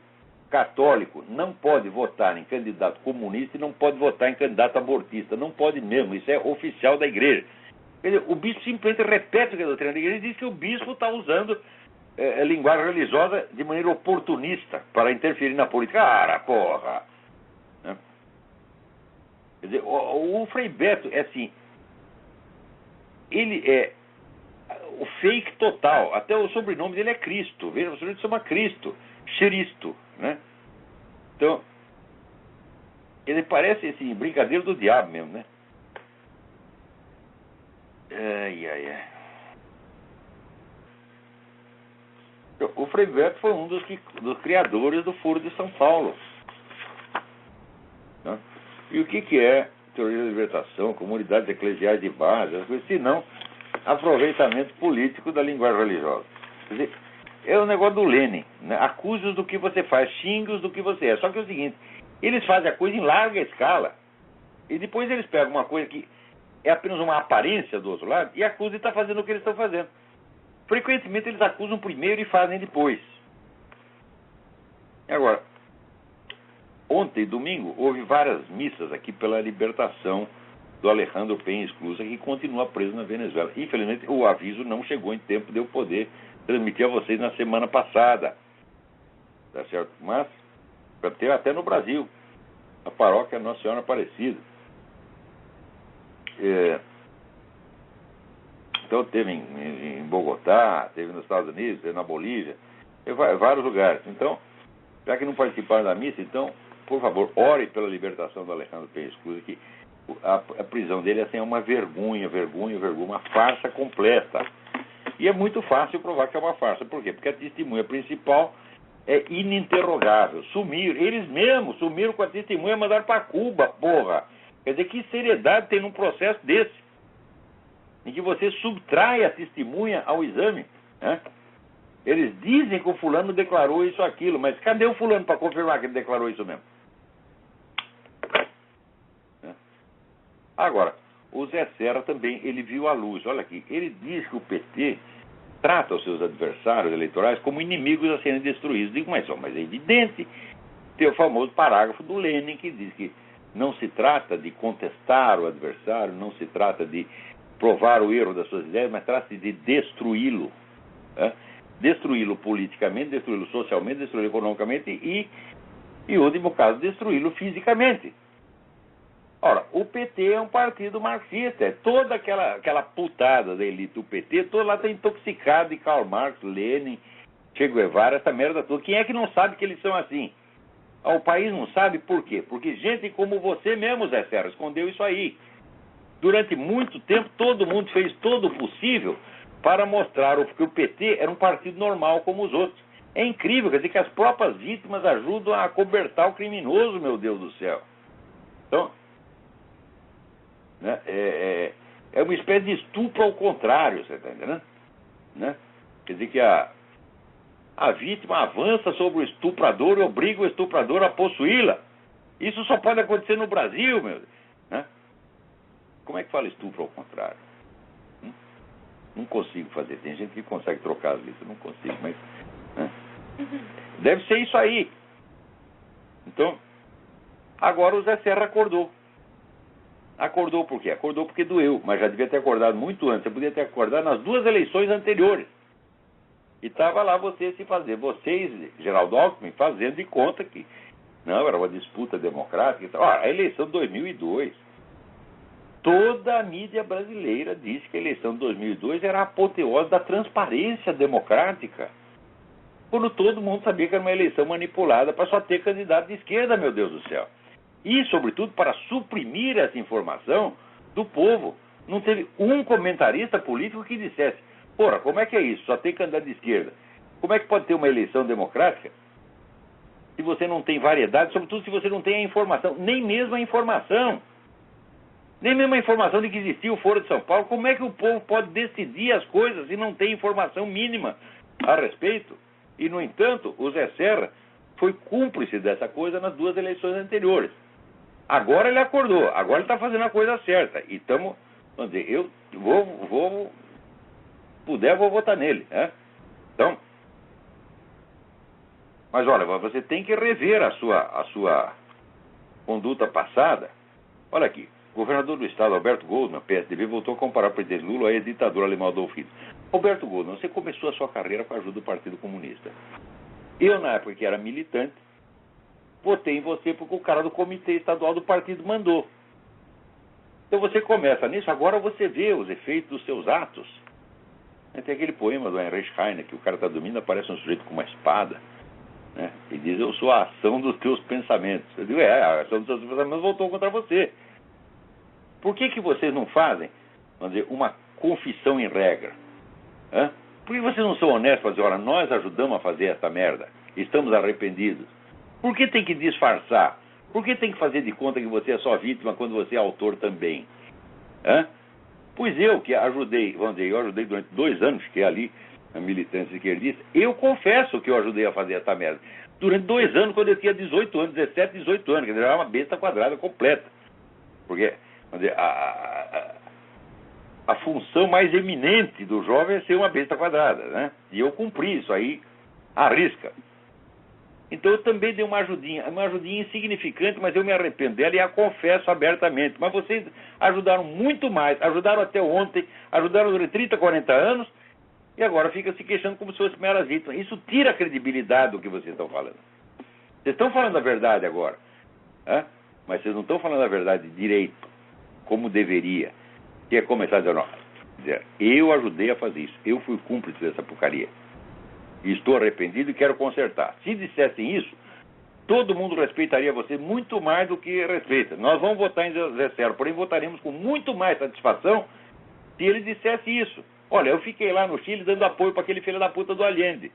católico não pode votar em candidato comunista e não pode votar em candidato abortista. Não pode mesmo, isso é oficial da igreja. Quer dizer, o bispo simplesmente repete o que a doutrina da igreja e diz que o bispo está usando linguagem religiosa de maneira oportunista para interferir na política. Cara, porra! Né? Quer dizer, o Frei Beto é assim, ele é o fake total, até o sobrenome dele é Cristo, veja, o sobrenome se chama Cristo, Xeristo, né? Então, ele parece assim, brincadeira do diabo mesmo, né? Ai, ai, ai. O Frei Beto foi um dos criadores do Foro de São Paulo. Né? E o que é teoria da libertação, comunidades eclesiais de base, se não aproveitamento político da linguagem religiosa. Quer dizer, é o negócio do Lenin, né? Acuse-os do que você faz, xingue-os do que você é. Só que é o seguinte, eles fazem a coisa em larga escala e depois eles pegam uma coisa que é apenas uma aparência do outro lado e acusam de estar fazendo o que eles estão fazendo. Frequentemente eles acusam primeiro e fazem depois. E agora, ontem, domingo, houve várias missas aqui pela libertação do Alejandro Penha Esclusa, que continua preso na Venezuela. Infelizmente, o aviso não chegou em tempo de eu poder transmitir a vocês na semana passada. Tá certo? Mas, para ter até no Brasil, a paróquia Nossa Senhora Aparecida. Então, teve em Bogotá, teve nos Estados Unidos, teve na Bolívia, teve vários lugares. Então, já que não participaram da missa, então, por favor, ore pela libertação do Alejandro Penha Esclusa, que a prisão dele assim, é uma vergonha, uma farsa completa. E é muito fácil provar que é uma farsa. Por quê? Porque a testemunha principal é ininterrogável. Eles mesmos sumiram com a testemunha e mandaram para Cuba, porra. Quer dizer, que seriedade tem num processo desse? Em que você subtrai a testemunha ao exame, né? Eles dizem que o fulano declarou isso ou aquilo, mas cadê o fulano para confirmar que ele declarou isso mesmo? Agora, o Zé Serra também, ele viu a luz. Olha aqui, ele diz que o PT trata os seus adversários eleitorais como inimigos a serem destruídos. Digo, mas é evidente. Tem o famoso parágrafo do Lenin que diz que não se trata de contestar o adversário, não se trata de provar o erro das suas ideias, mas trata-se de destruí-lo. Né? Destruí-lo politicamente, destruí-lo socialmente, destruí-lo economicamente e, em último caso, destruí-lo fisicamente. Ora, o PT é um partido marxista, é toda aquela putada da elite do PT, toda lá está intoxicada de Karl Marx, Lenin, Che Guevara, essa merda toda. Quem é que não sabe que eles são assim? O país não sabe por quê? Porque gente como você mesmo, Zé Serra, escondeu isso aí. Durante muito tempo, todo mundo fez todo o possível para mostrar que o PT era um partido normal como os outros. É incrível, quer dizer que as próprias vítimas ajudam a acobertar o criminoso, meu Deus do céu. Então, né, é uma espécie de estupro ao contrário, você está entendendo? Né? Quer dizer que a vítima avança sobre o estuprador e obriga o estuprador a possuí-la. Isso só pode acontecer no Brasil, meu Deus. Né? Como é que fala estupro ao contrário? Não consigo fazer. Tem gente que consegue trocar as listas, não consigo, mas... Né? Deve ser isso aí. Então, agora o Zé Serra acordou. Acordou por quê? Acordou porque doeu, mas já devia ter acordado muito antes. Você podia ter acordado nas duas eleições anteriores. E estava lá vocês, Geraldo Alckmin, fazendo de conta que não, era uma disputa democrática e tal. A eleição de 2002, toda a mídia brasileira disse que a eleição de 2002 era a apoteose da transparência democrática. Quando todo mundo sabia que era uma eleição manipulada para só ter candidato de esquerda, meu Deus do céu. E, sobretudo, para suprimir essa informação do povo. Não teve um comentarista político que dissesse: porra, como é que é isso? Só tem candidato de esquerda. Como é que pode ter uma eleição democrática se você não tem variedade, sobretudo se você não tem a informação, nem mesmo a informação. Nem mesmo a informação de que existia o Foro de São Paulo. Como é que o povo pode decidir as coisas se não tem informação mínima a respeito? E, no entanto, o Zé Serra foi cúmplice dessa coisa nas duas eleições anteriores. Agora ele acordou, agora ele está fazendo a coisa certa. E estamos, vamos dizer, eu puder, vou votar nele, né? Então, mas olha, você tem que rever a sua conduta passada. Olha aqui, o governador do estado, Alberto Goldman, PSDB, voltou a comparar o presidente Lula ao ditador alemão Adolf Hitler. Alberto Goldman, você começou a sua carreira com a ajuda do Partido Comunista. Eu, na época que era militante, votei em você porque o cara do comitê estadual do partido mandou. Então você começa nisso, agora você vê os efeitos dos seus atos. Tem aquele poema do Heinrich Heine, que o cara está dormindo, aparece um sujeito com uma espada, né? E diz, eu sou a ação dos teus pensamentos. Eu digo, a ação dos teus pensamentos voltou contra você. Por que vocês não fazem, vamos dizer, uma confissão em regra? Por que vocês não são honestos para dizer, olha, nós ajudamos a fazer essa merda, estamos arrependidos? Por que tem que disfarçar? Por que tem que fazer de conta que você é só vítima quando você é autor também? Pois eu, que ajudei, vamos dizer, eu ajudei durante 2 anos, que é ali, a militância esquerdista, eu confesso que eu ajudei a fazer essa merda. Durante 2 anos, quando eu tinha 18 anos, 17, 18 anos, quer dizer, era uma besta quadrada completa. Porque, vamos dizer, a função mais eminente do jovem é ser uma besta quadrada, né? E eu cumpri isso aí à risca. Então eu também dei uma ajudinha insignificante, mas eu me arrependo dela e a confesso abertamente. Mas vocês ajudaram muito mais, ajudaram até ontem, ajudaram durante 30, 40 anos, e agora fica se queixando como se fosse meras vítimas. Isso tira a credibilidade do que vocês estão falando. Vocês estão falando a verdade agora, mas vocês não estão falando a verdade direito, como deveria. Que é começar a dizer, não, eu ajudei a fazer isso, eu fui cúmplice dessa porcaria. E estou arrependido e quero consertar. Se dissessem isso, todo mundo respeitaria você muito mais do que respeita. Nós vamos votar em Zé Serra, porém votaremos com muito mais satisfação se ele dissesse isso. Olha, eu fiquei lá no Chile dando apoio para aquele filho da puta do Allende,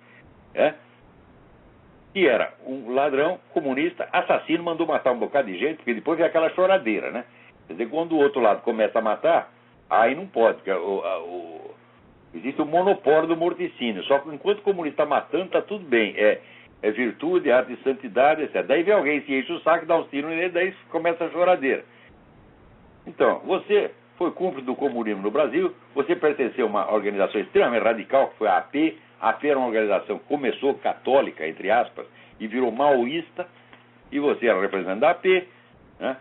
que era um ladrão, comunista, assassino, mandou matar um bocado de gente, porque depois é aquela choradeira, né? Quer dizer, quando o outro lado começa a matar, aí não pode, porque existe o monopólio do morticínio. Só que enquanto o comunista está matando, está tudo bem. É virtude, arte de santidade, etc. Daí vem alguém, se enche o saco, dá um tiro nele, daí começa a choradeira. Então, você foi cúmplice do comunismo no Brasil, você pertenceu a uma organização extremamente radical, que foi a AP. A AP era uma organização que começou católica, entre aspas, e virou maoísta, e você era representante da AP, né?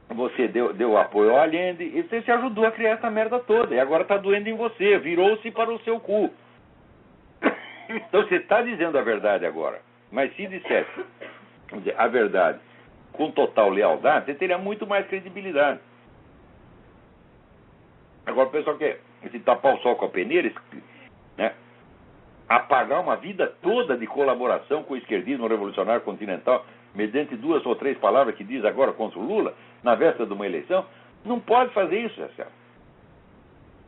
Você deu apoio ao Allende e você se ajudou a criar essa merda toda. E agora está doendo em você, virou-se para o seu cu. Então você está dizendo a verdade agora. Mas se dissesse a verdade com total lealdade, você teria muito mais credibilidade. Agora o pessoal quer se tapar o sol com a peneira, né? Apagar uma vida toda de colaboração com o esquerdismo revolucionário continental, mediante 2 ou 3 palavras que diz agora contra o Lula, na véspera de uma eleição, não pode fazer isso, Marcelo.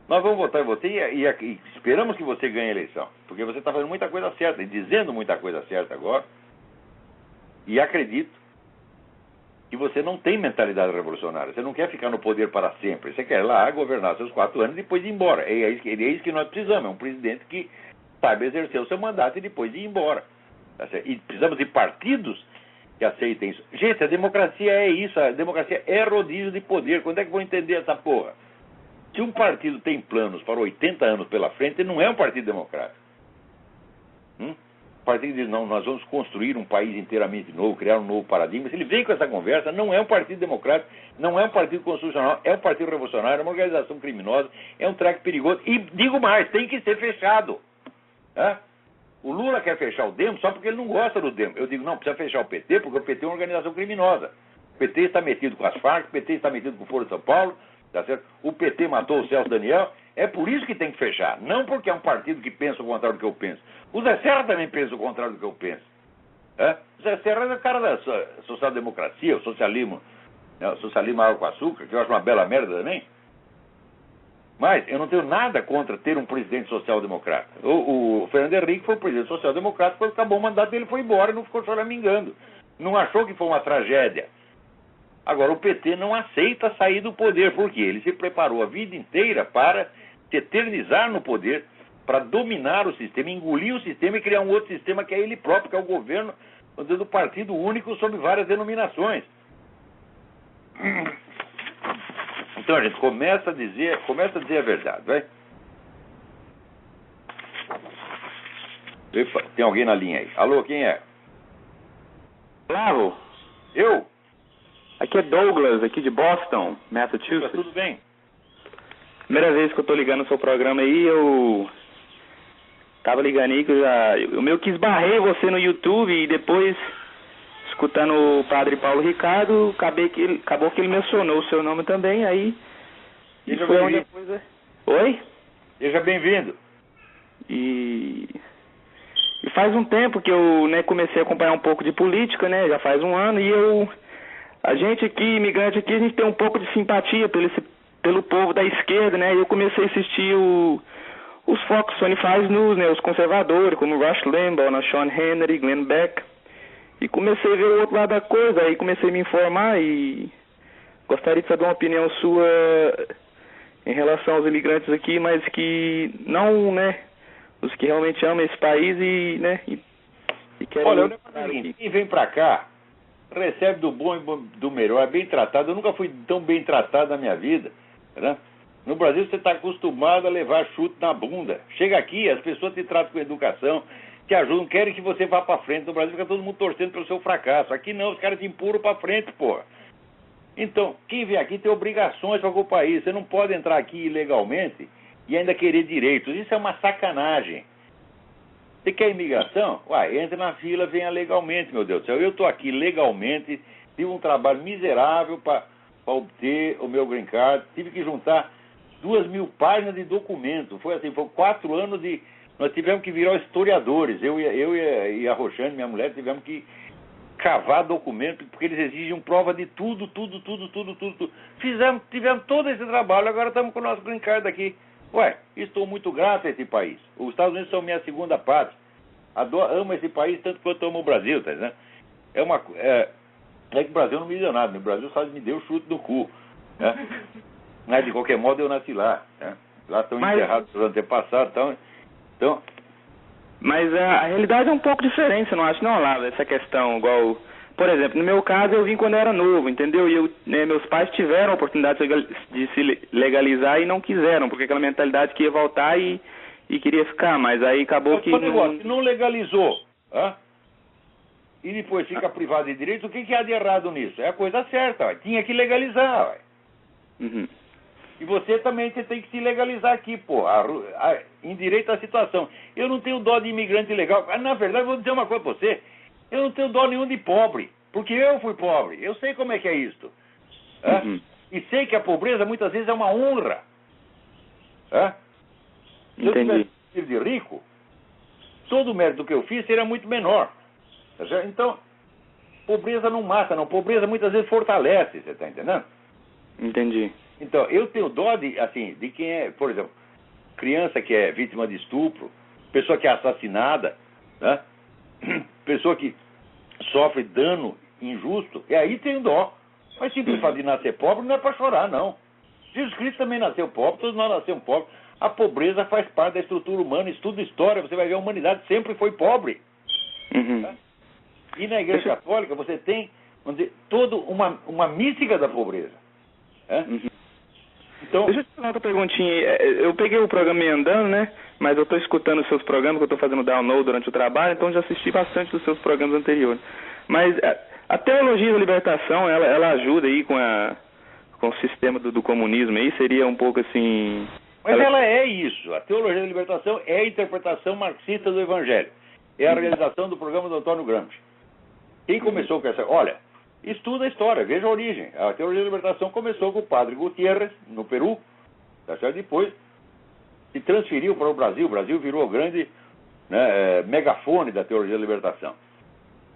Nós vamos votar em você e esperamos que você ganhe a eleição, porque você está fazendo muita coisa certa e dizendo muita coisa certa agora, e acredito que você não tem mentalidade revolucionária, você não quer ficar no poder para sempre, você quer ir lá governar seus 4 anos e depois ir embora. É isso que nós precisamos, é um presidente que saiba exercer o seu mandato e depois ir embora. Tá certo? E precisamos de partidos que aceitem isso. Gente, a democracia é isso, a democracia é rodízio de poder. Quando é que vão entender essa porra? Se um partido tem planos para 80 anos pela frente, ele não é um partido democrático. O partido diz, não, nós vamos construir um país inteiramente novo, criar um novo paradigma. Se ele vem com essa conversa, não é um partido democrático, não é um partido constitucional, é um partido revolucionário, é uma organização criminosa, é um traque perigoso. E digo mais, tem que ser fechado. O Lula quer fechar o DEM só porque ele não gosta do DEM. Eu digo, não, precisa fechar o PT, porque o PT é uma organização criminosa. O PT está metido com as Farc, o PT está metido com o Foro de São Paulo, tá certo? O PT matou o Celso Daniel, é por isso que tem que fechar. Não porque é um partido que pensa o contrário do que eu penso. O Zé Serra também pensa o contrário do que eu penso. O Zé Serra é o cara da social-democracia, o socialismo, o socialismo água com açúcar, que eu acho uma bela merda também. Mas eu não tenho nada contra ter um presidente social-democrata. O Fernando Henrique foi um presidente social-democrata, quando acabou o mandato dele, foi embora e não ficou choramingando. Não achou que foi uma tragédia. Agora, o PT não aceita sair do poder, porque ele se preparou a vida inteira para se eternizar no poder, para dominar o sistema, engolir o sistema e criar um outro sistema que é ele próprio, que é o governo, do partido único sob várias denominações. Então a gente começa a dizer a verdade, vai? Epa, tem alguém na linha aí. Alô, quem é? Olá, Eu? aqui é Douglas, aqui de Boston, Massachusetts. Tudo bem? Primeira vez que eu tô ligando no seu programa aí, eu tava ligando aí que eu meio que esbarrei você no YouTube e depois, escutando o padre Paulo Ricardo, acabou que ele mencionou o seu nome também, aí... E Seja foi onde a bem-vindo. coisa... Oi? Seja bem-vindo. E faz um tempo que eu, né, comecei a acompanhar um pouco de política, né, já faz um ano, e a gente aqui, imigrante aqui, a gente tem um pouco de simpatia pelo povo da esquerda, né, e eu comecei a assistir os Fox 25 News, né, os conservadores, como Rush Limbaugh, Sean Hannity, Glenn Beck, e comecei a ver o outro lado da coisa, aí comecei a me informar e gostaria de saber uma opinião sua em relação aos imigrantes aqui, mas que não, né, os que realmente amam esse país e, né, e querem... Olha, o negócio é o seguinte, quem vem pra cá recebe do bom e do melhor, é bem tratado. Eu nunca fui tão bem tratado na minha vida, né? No Brasil você está acostumado a levar chute na bunda. Chega aqui, as pessoas te tratam com educação, te ajudam, querem que você vá pra frente. No Brasil fica todo mundo torcendo pelo seu fracasso. Aqui não, os caras te empurram pra frente, porra. Então, quem vem aqui tem obrigações para o país. Você não pode entrar aqui ilegalmente e ainda querer direitos. Isso é uma sacanagem. Você quer imigração? Uai, entra na fila, venha legalmente, meu Deus do céu. Eu estou aqui legalmente, tive um trabalho miserável para obter o meu green card. Tive que juntar 2.000 páginas de documento. Foi assim, foi 4 anos de... Nós tivemos que virar historiadores. Eu e a Roxane, minha mulher, tivemos que cavar documento, porque eles exigem prova de tudo. Tivemos todo esse trabalho, agora estamos com o nosso green card aqui. Ué, estou muito grato a esse país. Os Estados Unidos são minha segunda pátria. Amo esse país tanto quanto amo o Brasil, tá entendendo? É que o Brasil não me deu nada, o Brasil só me deu chute no cu, né? Mas de qualquer modo eu nasci lá, né? Lá estão enterrados os antepassados, então... Mas a realidade é um pouco diferente, você não acha, não, Lava, essa questão, igual... Por exemplo, no meu caso, eu vim quando eu era novo, entendeu? E meus pais tiveram a oportunidade de se legalizar e não quiseram, porque aquela mentalidade que ia voltar e queria ficar, mas aí acabou que... Se não legalizou, e depois fica privado de direitos, o que há de errado nisso? É a coisa certa, ué. Tinha que legalizar, ué. Uhum. E você também tem que se legalizar aqui, pô, em direito à situação. Eu não tenho dó de imigrante ilegal. Na verdade, vou dizer uma coisa pra você. Eu não tenho dó nenhum de pobre, porque eu fui pobre. Eu sei como é que é isto. Uhum. E sei que a pobreza muitas vezes é uma honra. Se eu tivesse sido de rico, todo o mérito que eu fiz seria muito menor. Então, pobreza não mata, não. Pobreza muitas vezes fortalece, você está entendendo? Entendi. Então, eu tenho dó de quem é, por exemplo, criança que é vítima de estupro, pessoa que é assassinada, né? Pessoa que sofre dano injusto, e aí tem dó. Mas simples fato de nascer pobre não é para chorar, não. Jesus Cristo também nasceu pobre, todos nós nascemos pobres. A pobreza faz parte da estrutura humana, estuda história, você vai ver a humanidade sempre foi pobre. Uhum. Né? E na Igreja Católica você tem, vamos dizer, toda uma mística da pobreza. Uhum. Então, deixa eu te fazer outra perguntinha. Eu peguei o programa meio andando, né? Mas eu estou escutando os seus programas, que eu estou fazendo download durante o trabalho, então já assisti bastante dos seus programas anteriores. Mas a teologia da libertação, ela ajuda aí com o sistema do comunismo aí? Seria um pouco assim... Mas ela é isso. A teologia da libertação é a interpretação marxista do Evangelho. É a realização do programa do Antônio Gramsci. Quem começou com essa... Olha, estuda a história, veja a origem. A teologia da libertação começou com o padre Gutiérrez, no Peru, tá certo? Depois se transferiu para o Brasil. O Brasil virou o grande megafone da teologia da libertação.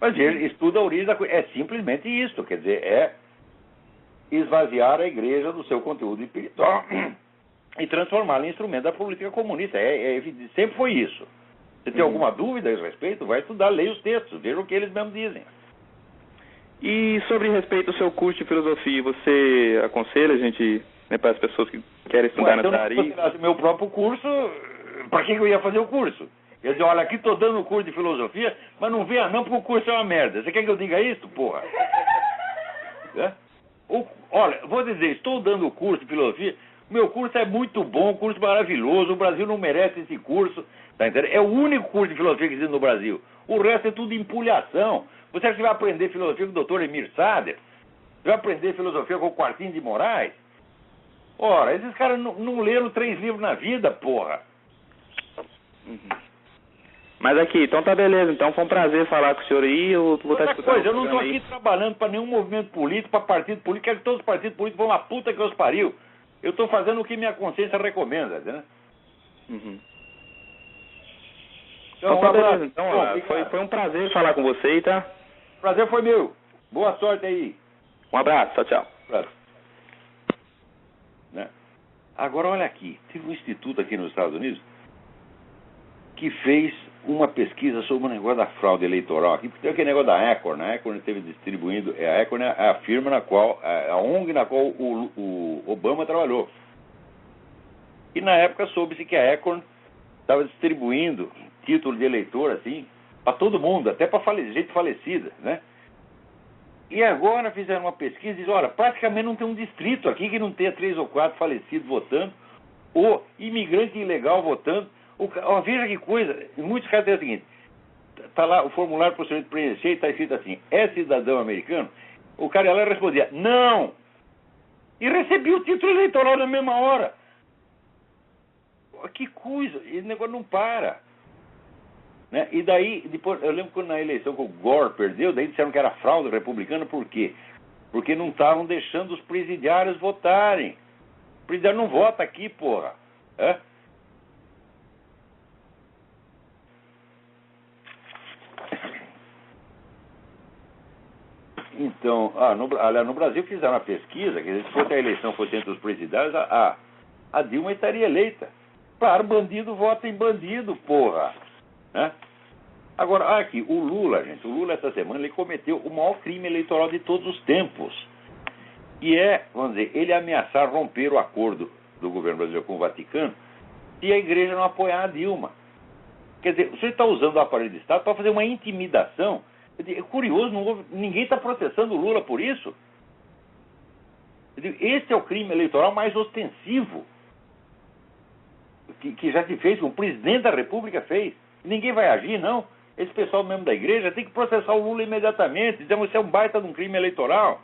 Mas ele estuda a origem da coisa. É simplesmente isso, quer dizer, é esvaziar a igreja do seu conteúdo espiritual e transformá-la em instrumento da política comunista. Sempre foi isso. Se tem alguma dúvida a esse respeito, vai estudar, leia os textos, veja o que eles mesmos dizem. E sobre respeito ao seu curso de filosofia, você aconselha a gente, né, para as pessoas que querem estudar nessa área? Se eu não fosse meu próprio curso, para que eu ia fazer o curso? Quer dizer, olha, aqui tô dando curso de filosofia, mas não venha não, porque o curso é uma merda. Você quer que eu diga isso, porra? Olha, vou dizer, estou dando curso de filosofia, meu curso é muito bom, um curso maravilhoso, o Brasil não merece esse curso, tá entendendo? É o único curso de filosofia que existe no Brasil. O resto é tudo empulhação. Você acha que vai aprender filosofia com o Dr. Emir Sader? Você vai aprender filosofia com o Quartinho de Moraes? Ora, esses caras não leram 3 livros na vida, porra. Mas aqui, então tá beleza. Então foi um prazer falar com o senhor aí. Eu vou estar escutando. Coisa, eu não estou aqui trabalhando para nenhum movimento político, para partido político. Quero que todos os partidos políticos vão a puta que os pariu. Eu estou fazendo o que minha consciência recomenda, né? Então tá beleza. Então, foi um prazer falar com você aí, tá? Prazer foi meu. Boa sorte aí. Um abraço. Tchau, tchau. Abraço. Né? Agora, olha aqui. Teve um instituto aqui nos Estados Unidos que fez uma pesquisa sobre o negócio da fraude eleitoral aqui, porque tem aquele negócio da Acorn. A Acorn esteve distribuindo, a Acorn é a firma na qual, a ONG na qual o Obama trabalhou. E na época soube-se que a Acorn estava distribuindo título de eleitor, assim, para todo mundo, até para gente falecida, né? E agora fizeram uma pesquisa e dizem, olha, praticamente não tem um distrito aqui que não tenha 3 ou 4 falecidos votando, ou imigrante ilegal votando. Veja que coisa, em muitos casos é o seguinte, está lá o formulário para o senhor preencher e está escrito assim, é cidadão americano? O cara ia lá e respondia, não! E recebia o título eleitoral na mesma hora. Que coisa, esse negócio não para. Né? E daí, depois, eu lembro quando na eleição que o Gore perdeu, daí disseram que era fraude republicana, por quê? Porque não estavam deixando os presidiários votarem. O presidiário não vota aqui, porra. É? Então, no Brasil fizeram uma pesquisa, que se fosse a eleição fosse entre os presidiários, a Dilma estaria eleita. Claro, bandido vota em bandido, porra. Né? Agora, aqui, o Lula, gente, essa semana, ele cometeu o maior crime eleitoral de todos os tempos. E vamos dizer, ele ameaçar romper o acordo do governo brasileiro com o Vaticano se a igreja não apoiar a Dilma. Quer dizer, você está usando o aparelho de Estado para fazer uma intimidação. É curioso, ninguém está processando o Lula por isso. Esse é o crime eleitoral mais ostensivo que já se fez, que o presidente da República fez. Ninguém vai agir, não. Esse pessoal mesmo da igreja tem que processar o Lula imediatamente. Dizemos que isso é um baita de um crime eleitoral.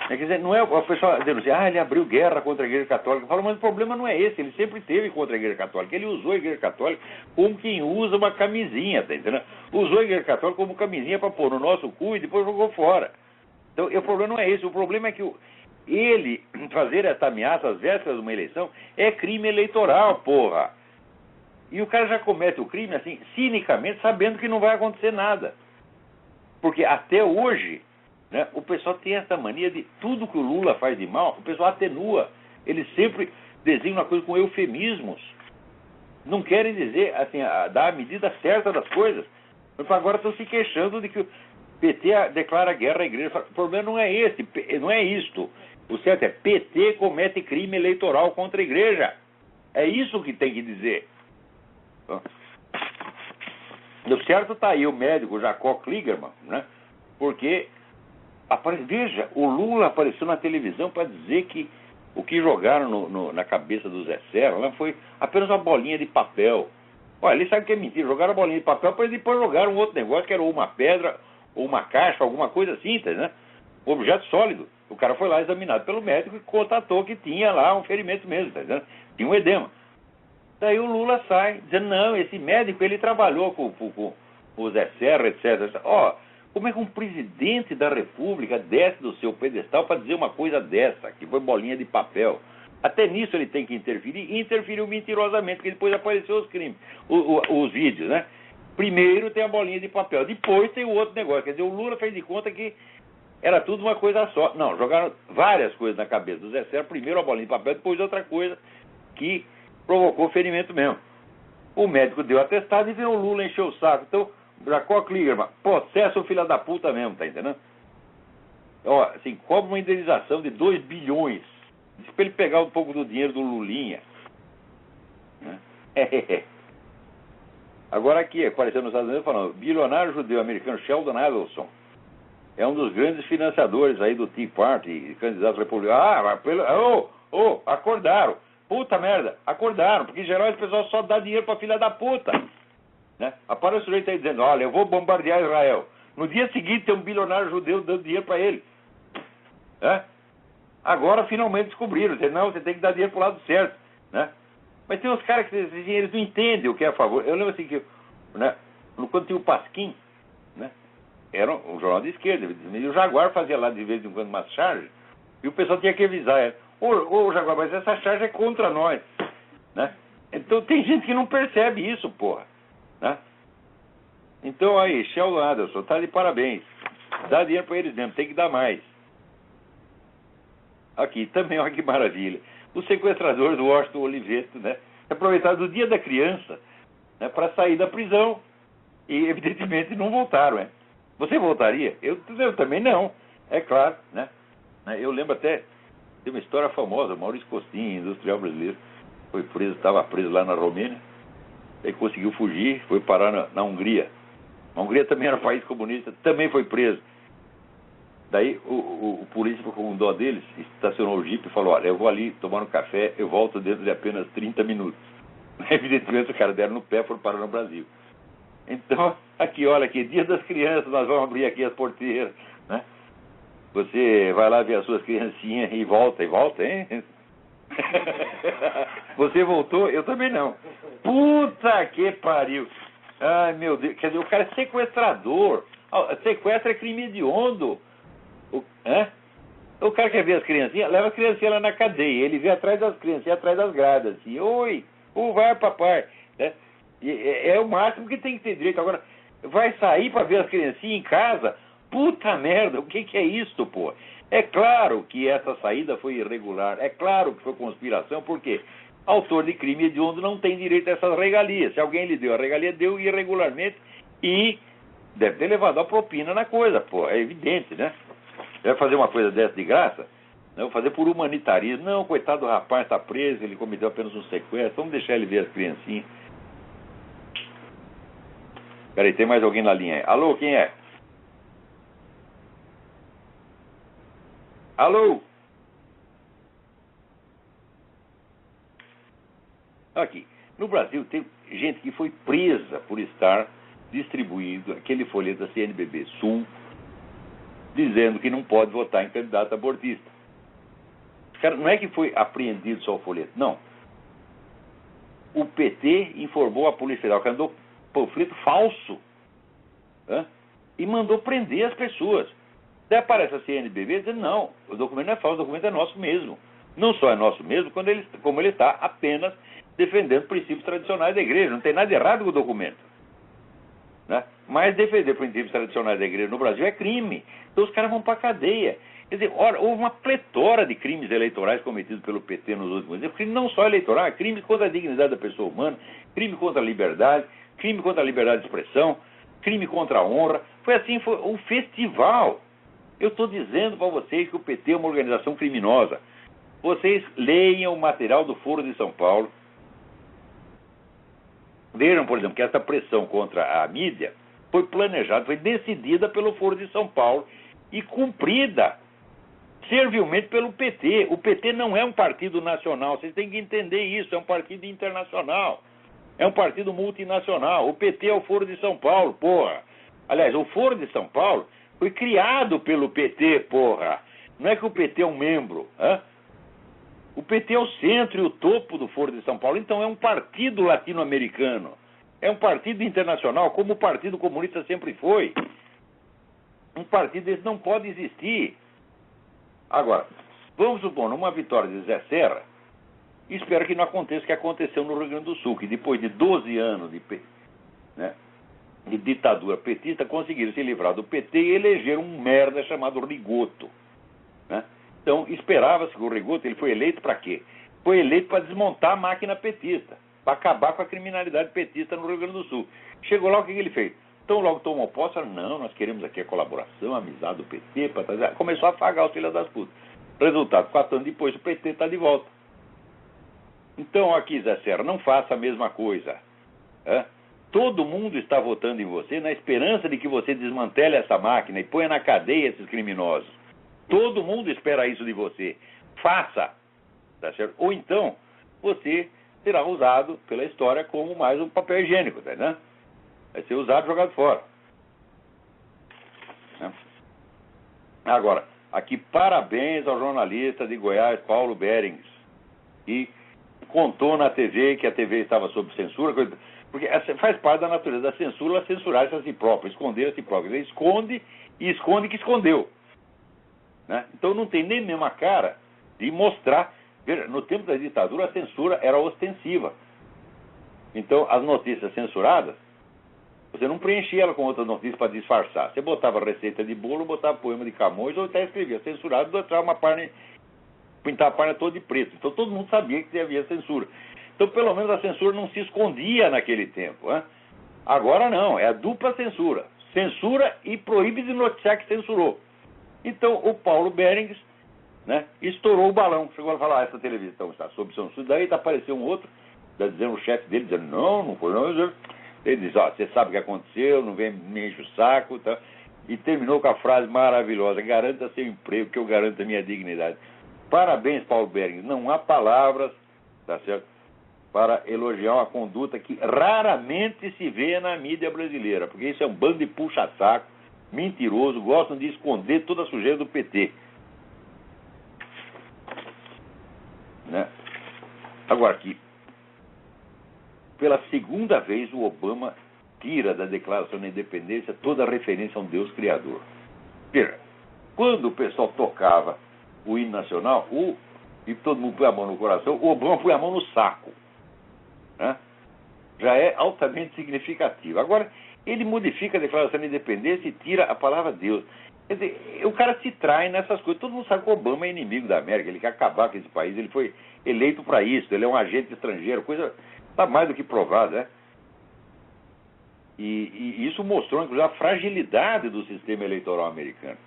Quer dizer, não é o pessoal dizendo assim, ele abriu guerra contra a Igreja Católica. Eu falo, mas o problema não é esse, ele sempre teve contra a Igreja Católica. Ele usou a Igreja Católica como quem usa uma camisinha, tá entendendo? Usou a Igreja Católica como camisinha para pôr no nosso cu e depois jogou fora. Então, o problema não é esse, o problema é que ele fazer essa ameaça às vésperas de uma eleição é crime eleitoral, porra. E o cara já comete o crime, assim, cinicamente, sabendo que não vai acontecer nada. Porque até hoje, né, o pessoal tem essa mania de tudo que o Lula faz de mal, o pessoal atenua. Eles sempre desenham uma coisa com eufemismos. Não querem dizer, assim, dar a medida certa das coisas. Mas agora estão se queixando de que o PT declara guerra à igreja. O problema não é esse, não é isto. O certo é, PT comete crime eleitoral contra a igreja. É isso que tem que dizer. O certo está aí o médico Jacó Kligerman, né? Porque, veja, o Lula apareceu na televisão para dizer que o que jogaram na cabeça do Zé Serra lá foi apenas uma bolinha de papel. Olha, ele sabe que é mentira, jogaram a bolinha de papel, mas depois jogaram um outro negócio que era uma pedra, ou uma caixa, alguma coisa assim, tá, né? Um objeto sólido. O cara foi lá examinado pelo médico e constatou que tinha lá um ferimento mesmo, tá, né? Tinha um edema. Daí o Lula sai dizendo, não, esse médico ele trabalhou com o Zé Serra, etc. Como é que um presidente da República desce do seu pedestal para dizer uma coisa dessa, que foi bolinha de papel? Até nisso ele tem que interferir, e interferiu mentirosamente, porque depois apareceu os crimes, os vídeos, né? Primeiro tem a bolinha de papel, depois tem o outro negócio. Quer dizer, o Lula fez de conta que era tudo uma coisa só. Não, jogaram várias coisas na cabeça do Zé Serra, primeiro a bolinha de papel, depois outra coisa que provocou ferimento mesmo. O médico deu atestado e veio o Lula encher o saco. Então, Jacó Kligerman, processa o filho da puta mesmo, tá entendendo? Assim, cobra uma indenização de 2 bilhões. Diz pra ele pegar um pouco do dinheiro do Lulinha. Agora aqui, apareceu nos Estados Unidos falando, bilionário judeu americano Sheldon Adelson é um dos grandes financiadores aí do Tea Party, candidato republicano. Acordaram. Puta merda, acordaram, porque em geral esse pessoal só dá dinheiro pra filha da puta. Né? Aparece o sujeito aí dizendo, olha, eu vou bombardear Israel. No dia seguinte tem um bilionário judeu dando dinheiro pra ele. Né? Agora finalmente descobriram, dizendo, não, você tem que dar dinheiro pro lado certo. Né? Mas tem uns caras que eles não entendem o que é a favor. Eu lembro assim que, né, quando tinha o Pasquim, né, era um jornal de esquerda, e o Jaguar fazia lá de vez em quando uma charge, e o pessoal tinha que avisar, ô Jaguar, mas essa charge é contra nós. Né? Então tem gente que não percebe isso, porra. Né? Então aí, Sheldon Adelson, tá de parabéns. Dá dinheiro para eles mesmo, tem que dar mais. Aqui, também, olha que maravilha. O sequestrador do Washington Oliveto, né? Aproveitaram do dia da criança, né, para sair da prisão. E, evidentemente, não voltaram, né? Você voltaria? Eu também não, é claro, né? Eu lembro até, tem uma história famosa, Maurício Costin, industrial brasileiro, foi preso, estava preso lá na Romênia, aí conseguiu fugir, foi parar na Hungria. A Hungria também era um país comunista, também foi preso. Daí o polícia ficou com dó deles, estacionou o jipe e falou, olha, eu vou ali tomar um café, eu volto dentro de apenas 30 minutos. Evidentemente, os caras deram no pé e foram parar no Brasil. Então, aqui, olha aqui, Dia das Crianças, nós vamos abrir aqui as porteiras, né? Você vai lá ver as suas criancinhas e volta, hein? Você voltou? Eu também não. Puta que pariu. Ai, meu Deus, quer dizer, o cara é sequestrador. Sequestro é crime hediondo. O cara quer ver as criancinhas, leva a criancinha lá na cadeia, ele vê atrás das criancinhas, atrás das grades, assim, oi, vai papai, né? É o máximo que tem que ter direito. Agora, vai sair para ver as criancinhas em casa? Puta merda, o que é isso, pô? É claro que essa saída foi irregular, é claro que foi conspiração, porque autor de crime hediondo não tem direito a essas regalias. Se alguém lhe deu a regalia, deu irregularmente e deve ter levado a propina na coisa, pô, é evidente, né? Vai fazer uma coisa dessa de graça? Não, vou fazer por humanitarismo. Não, coitado do rapaz, está preso, ele cometeu apenas um sequestro, vamos deixar ele ver as criancinhas. Peraí, tem mais alguém na linha aí. Alô, quem é? Alô? Aqui, no Brasil tem gente que foi presa por estar distribuindo aquele folheto da CNBB Sul, dizendo que não pode votar em candidato abortista. Cara, não é que foi apreendido só o folheto, não. O PT informou a Polícia Federal que andou panfleto falso, né? E mandou prender as pessoas. Daí aparece a CNBB dizendo, não, o documento não é falso, o documento é nosso mesmo. Não só é nosso mesmo, como ele está apenas defendendo princípios tradicionais da igreja. Não tem nada errado com o documento. Né? Mas defender princípios tradicionais da igreja no Brasil é crime. Então os caras vão para a cadeia. Quer dizer, houve uma pletora de crimes eleitorais cometidos pelo PT nos últimos anos. Crime não só eleitoral, crimes contra a dignidade da pessoa humana, crime contra a liberdade, crime contra a liberdade de expressão, crime contra a honra. Foi assim, foi um festival. Eu estou dizendo para vocês que o PT é uma organização criminosa. Vocês leiam o material do Foro de São Paulo. Vejam, por exemplo, que essa pressão contra a mídia foi planejada, foi decidida pelo Foro de São Paulo e cumprida servilmente pelo PT. O PT não é um partido nacional, vocês têm que entender isso, é um partido internacional, é um partido multinacional. O PT é o Foro de São Paulo, porra. Aliás, o Foro de São Paulo foi criado pelo PT, porra. Não é que o PT é um membro, hein? O PT é o centro e o topo do Foro de São Paulo, então é um partido latino-americano. É um partido internacional, como o Partido Comunista sempre foi. Um partido desse não pode existir. Agora, vamos supor, numa vitória de Zé Serra, espero que não aconteça o que aconteceu no Rio Grande do Sul, que depois de 12 anos de ditadura petista, conseguiram se livrar do PT e elegeram um merda chamado Rigoto, né? Então, esperava-se que o Rigoto, ele foi eleito para quê? Foi eleito para desmontar a máquina petista, para acabar com a criminalidade petista no Rio Grande do Sul. Chegou lá, o que ele fez? Então, logo tomou posse, falaram, não, nós queremos aqui a colaboração, a amizade do PT, começou a afagar os filhos das putas. Resultado, 4 anos depois, o PT está de volta. Então, aqui, Zé Serra, não faça a mesma coisa. Todo mundo está votando em você na esperança de que você desmantele essa máquina e ponha na cadeia esses criminosos. Todo mundo espera isso de você. Faça. Tá certo? Ou então, você será usado pela história como mais um papel higiênico, tá, né? Vai ser usado e jogado fora. Agora, aqui parabéns ao jornalista de Goiás, Paulo Berings, que contou na TV que a TV estava sob censura, porque faz parte da natureza da censura, ela censurar-se a si própria, esconder a si própria. Ele esconde e esconde que escondeu. Né? Então não tem nem mesmo a cara de mostrar. Veja, no tempo da ditadura a censura era ostensiva. Então as notícias censuradas, você não preenchia ela com outras notícias para disfarçar. Você botava receita de bolo, botava poema de Camões, ou até escrevia censurado, botava uma página, pintava a página toda de preto. Então todo mundo sabia que havia censura. Então pelo menos a censura não se escondia naquele tempo. Né? Agora não, é a dupla censura. Censura e proíbe de noticiar que censurou. Então o Paulo Berings, né, estourou o balão. Chegou a falar, essa televisão está sob censura. Daí apareceu um outro, dizendo, o chefe dele, dizendo, não foi não. Ele diz, você sabe o que aconteceu, não vem me enche o saco, tá? E terminou com a frase maravilhosa, garanta seu emprego, que eu garanto a minha dignidade. Parabéns, Paulo Berings. Não há palavras, tá certo, para elogiar uma conduta que raramente se vê na mídia brasileira, porque isso é um bando de puxa-saco, mentiroso, gostam de esconder toda a sujeira do PT. Né? Agora aqui, pela segunda vez o Obama tira da Declaração da Independência toda a referência a um Deus Criador. Veja, quando o pessoal tocava o hino nacional, e todo mundo põe a mão no coração, o Obama põe a mão no saco. Né? Já é altamente significativo. Agora, ele modifica a Declaração da Independência e tira a palavra Deus. Quer dizer, o cara se trai nessas coisas. Todo mundo sabe que o Obama é inimigo da América, ele quer acabar com esse país, ele foi eleito para isso, ele é um agente estrangeiro, coisa está mais do que provada, né? E isso mostrou, inclusive, a fragilidade do sistema eleitoral americano.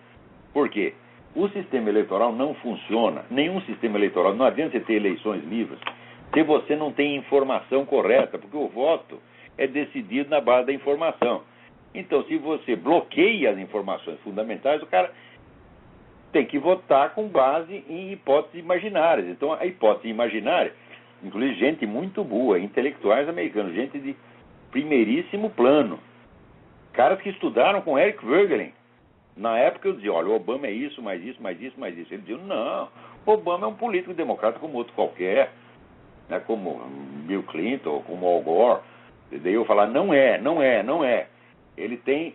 Por quê? O sistema eleitoral não funciona, nenhum sistema eleitoral, não adianta você ter eleições livres, se você não tem informação correta, porque o voto é decidido na base da informação. Então, se você bloqueia as informações fundamentais, o cara tem que votar com base em hipóteses imaginárias. Então, a hipótese imaginária, inclusive gente muito boa, intelectuais americanos, gente de primeiríssimo plano, caras que estudaram com Eric Voegelin. Na época eu dizia, olha, o Obama é isso, mais isso, mais isso, mais isso. Ele dizia, não, o Obama é um político democrata como outro qualquer, né, como Bill Clinton, como Al Gore. E daí eu falar, não é. Ele tem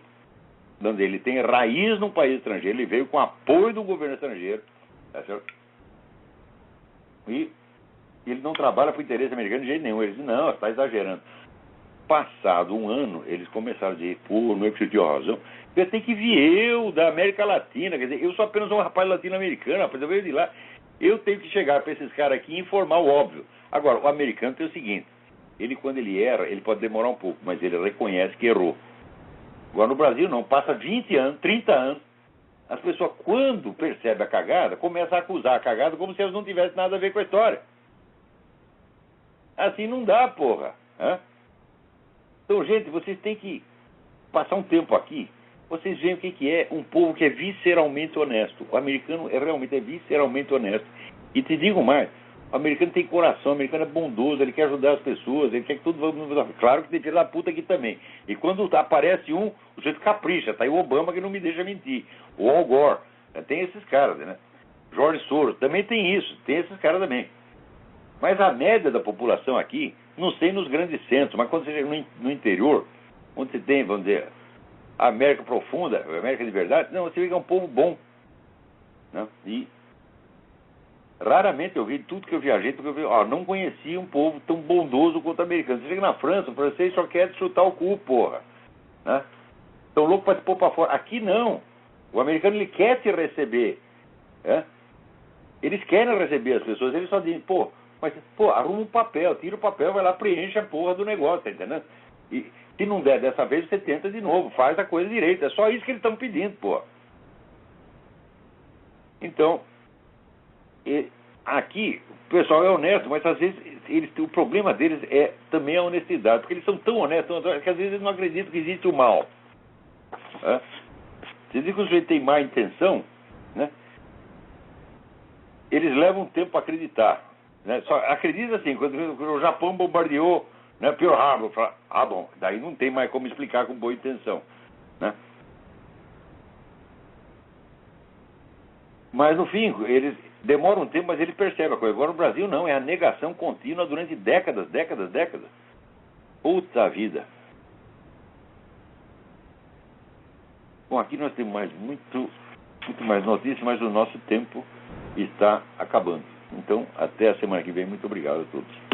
raiz num país estrangeiro, ele veio com apoio do governo estrangeiro, tá certo? E ele não trabalha para o interesse americano de jeito nenhum. Ele diz, não, você está exagerando. Passado um ano, eles começaram a dizer, pô, não é que você tinha razão. Eu tenho que vir eu, da América Latina, quer dizer, eu sou apenas um rapaz latino-americano, rapaz, eu venho de lá. Eu tenho que chegar para esses caras aqui e informar o óbvio. Agora, o americano tem o seguinte, ele quando ele erra, ele pode demorar um pouco, mas ele reconhece que errou. Agora no Brasil não, passa 20 anos, 30 anos, as pessoas quando percebem a cagada, começam a acusar a cagada como se elas não tivessem nada a ver com a história. Assim não dá, porra. Hã? Então, gente, vocês têm que passar um tempo aqui, vocês veem o que é um povo que é visceralmente honesto. O americano realmente é visceralmente honesto. E te digo mais, o americano tem coração, o americano é bondoso, ele quer ajudar as pessoas, ele quer que tudo vá... Claro que tem filho da puta aqui também. E quando aparece um, o jeito capricha. Tá aí o Obama que não me deixa mentir. O Al Gore, tem esses caras, né? George Soros, também tem isso, tem esses caras também. Mas a média da população aqui, não sei nos grandes centros, mas quando você chega no interior, onde você tem, vamos dizer, a América profunda, a América de verdade, não, você vê que é um povo bom. Né? E raramente eu vi tudo que eu viajei, porque eu vi, não conhecia um povo tão bondoso quanto o americano. Você chega na França, o francês só quer chutar o cu, porra. Né? Tão louco para te pôr para fora. Aqui não. O americano, ele quer te receber. Né? Eles querem receber as pessoas, eles só dizem, arruma um papel, tira o papel, vai lá, preenche a porra do negócio, tá entendendo? E se não der dessa vez, você tenta de novo, faz a coisa direita. É só isso que eles estão pedindo, pô. Então, aqui o pessoal é honesto, mas às vezes o problema deles é também a honestidade, porque eles são tão honestos que às vezes eles não acreditam que existe o mal. Né? Você diz que o sujeito tem má intenção, né? Eles levam tempo para acreditar. Né? Só acredita assim, quando o Japão bombardeou, né, Pearl Harbor, fala, bom, daí não tem mais como explicar com boa intenção. Né? Mas no fim, eles demoram um tempo, mas eles percebem a coisa. Agora no Brasil não, é a negação contínua durante décadas. Puta vida. Bom, aqui nós temos muito mais notícias, mas o nosso tempo está acabando. Então, até a semana que vem. Muito obrigado a todos.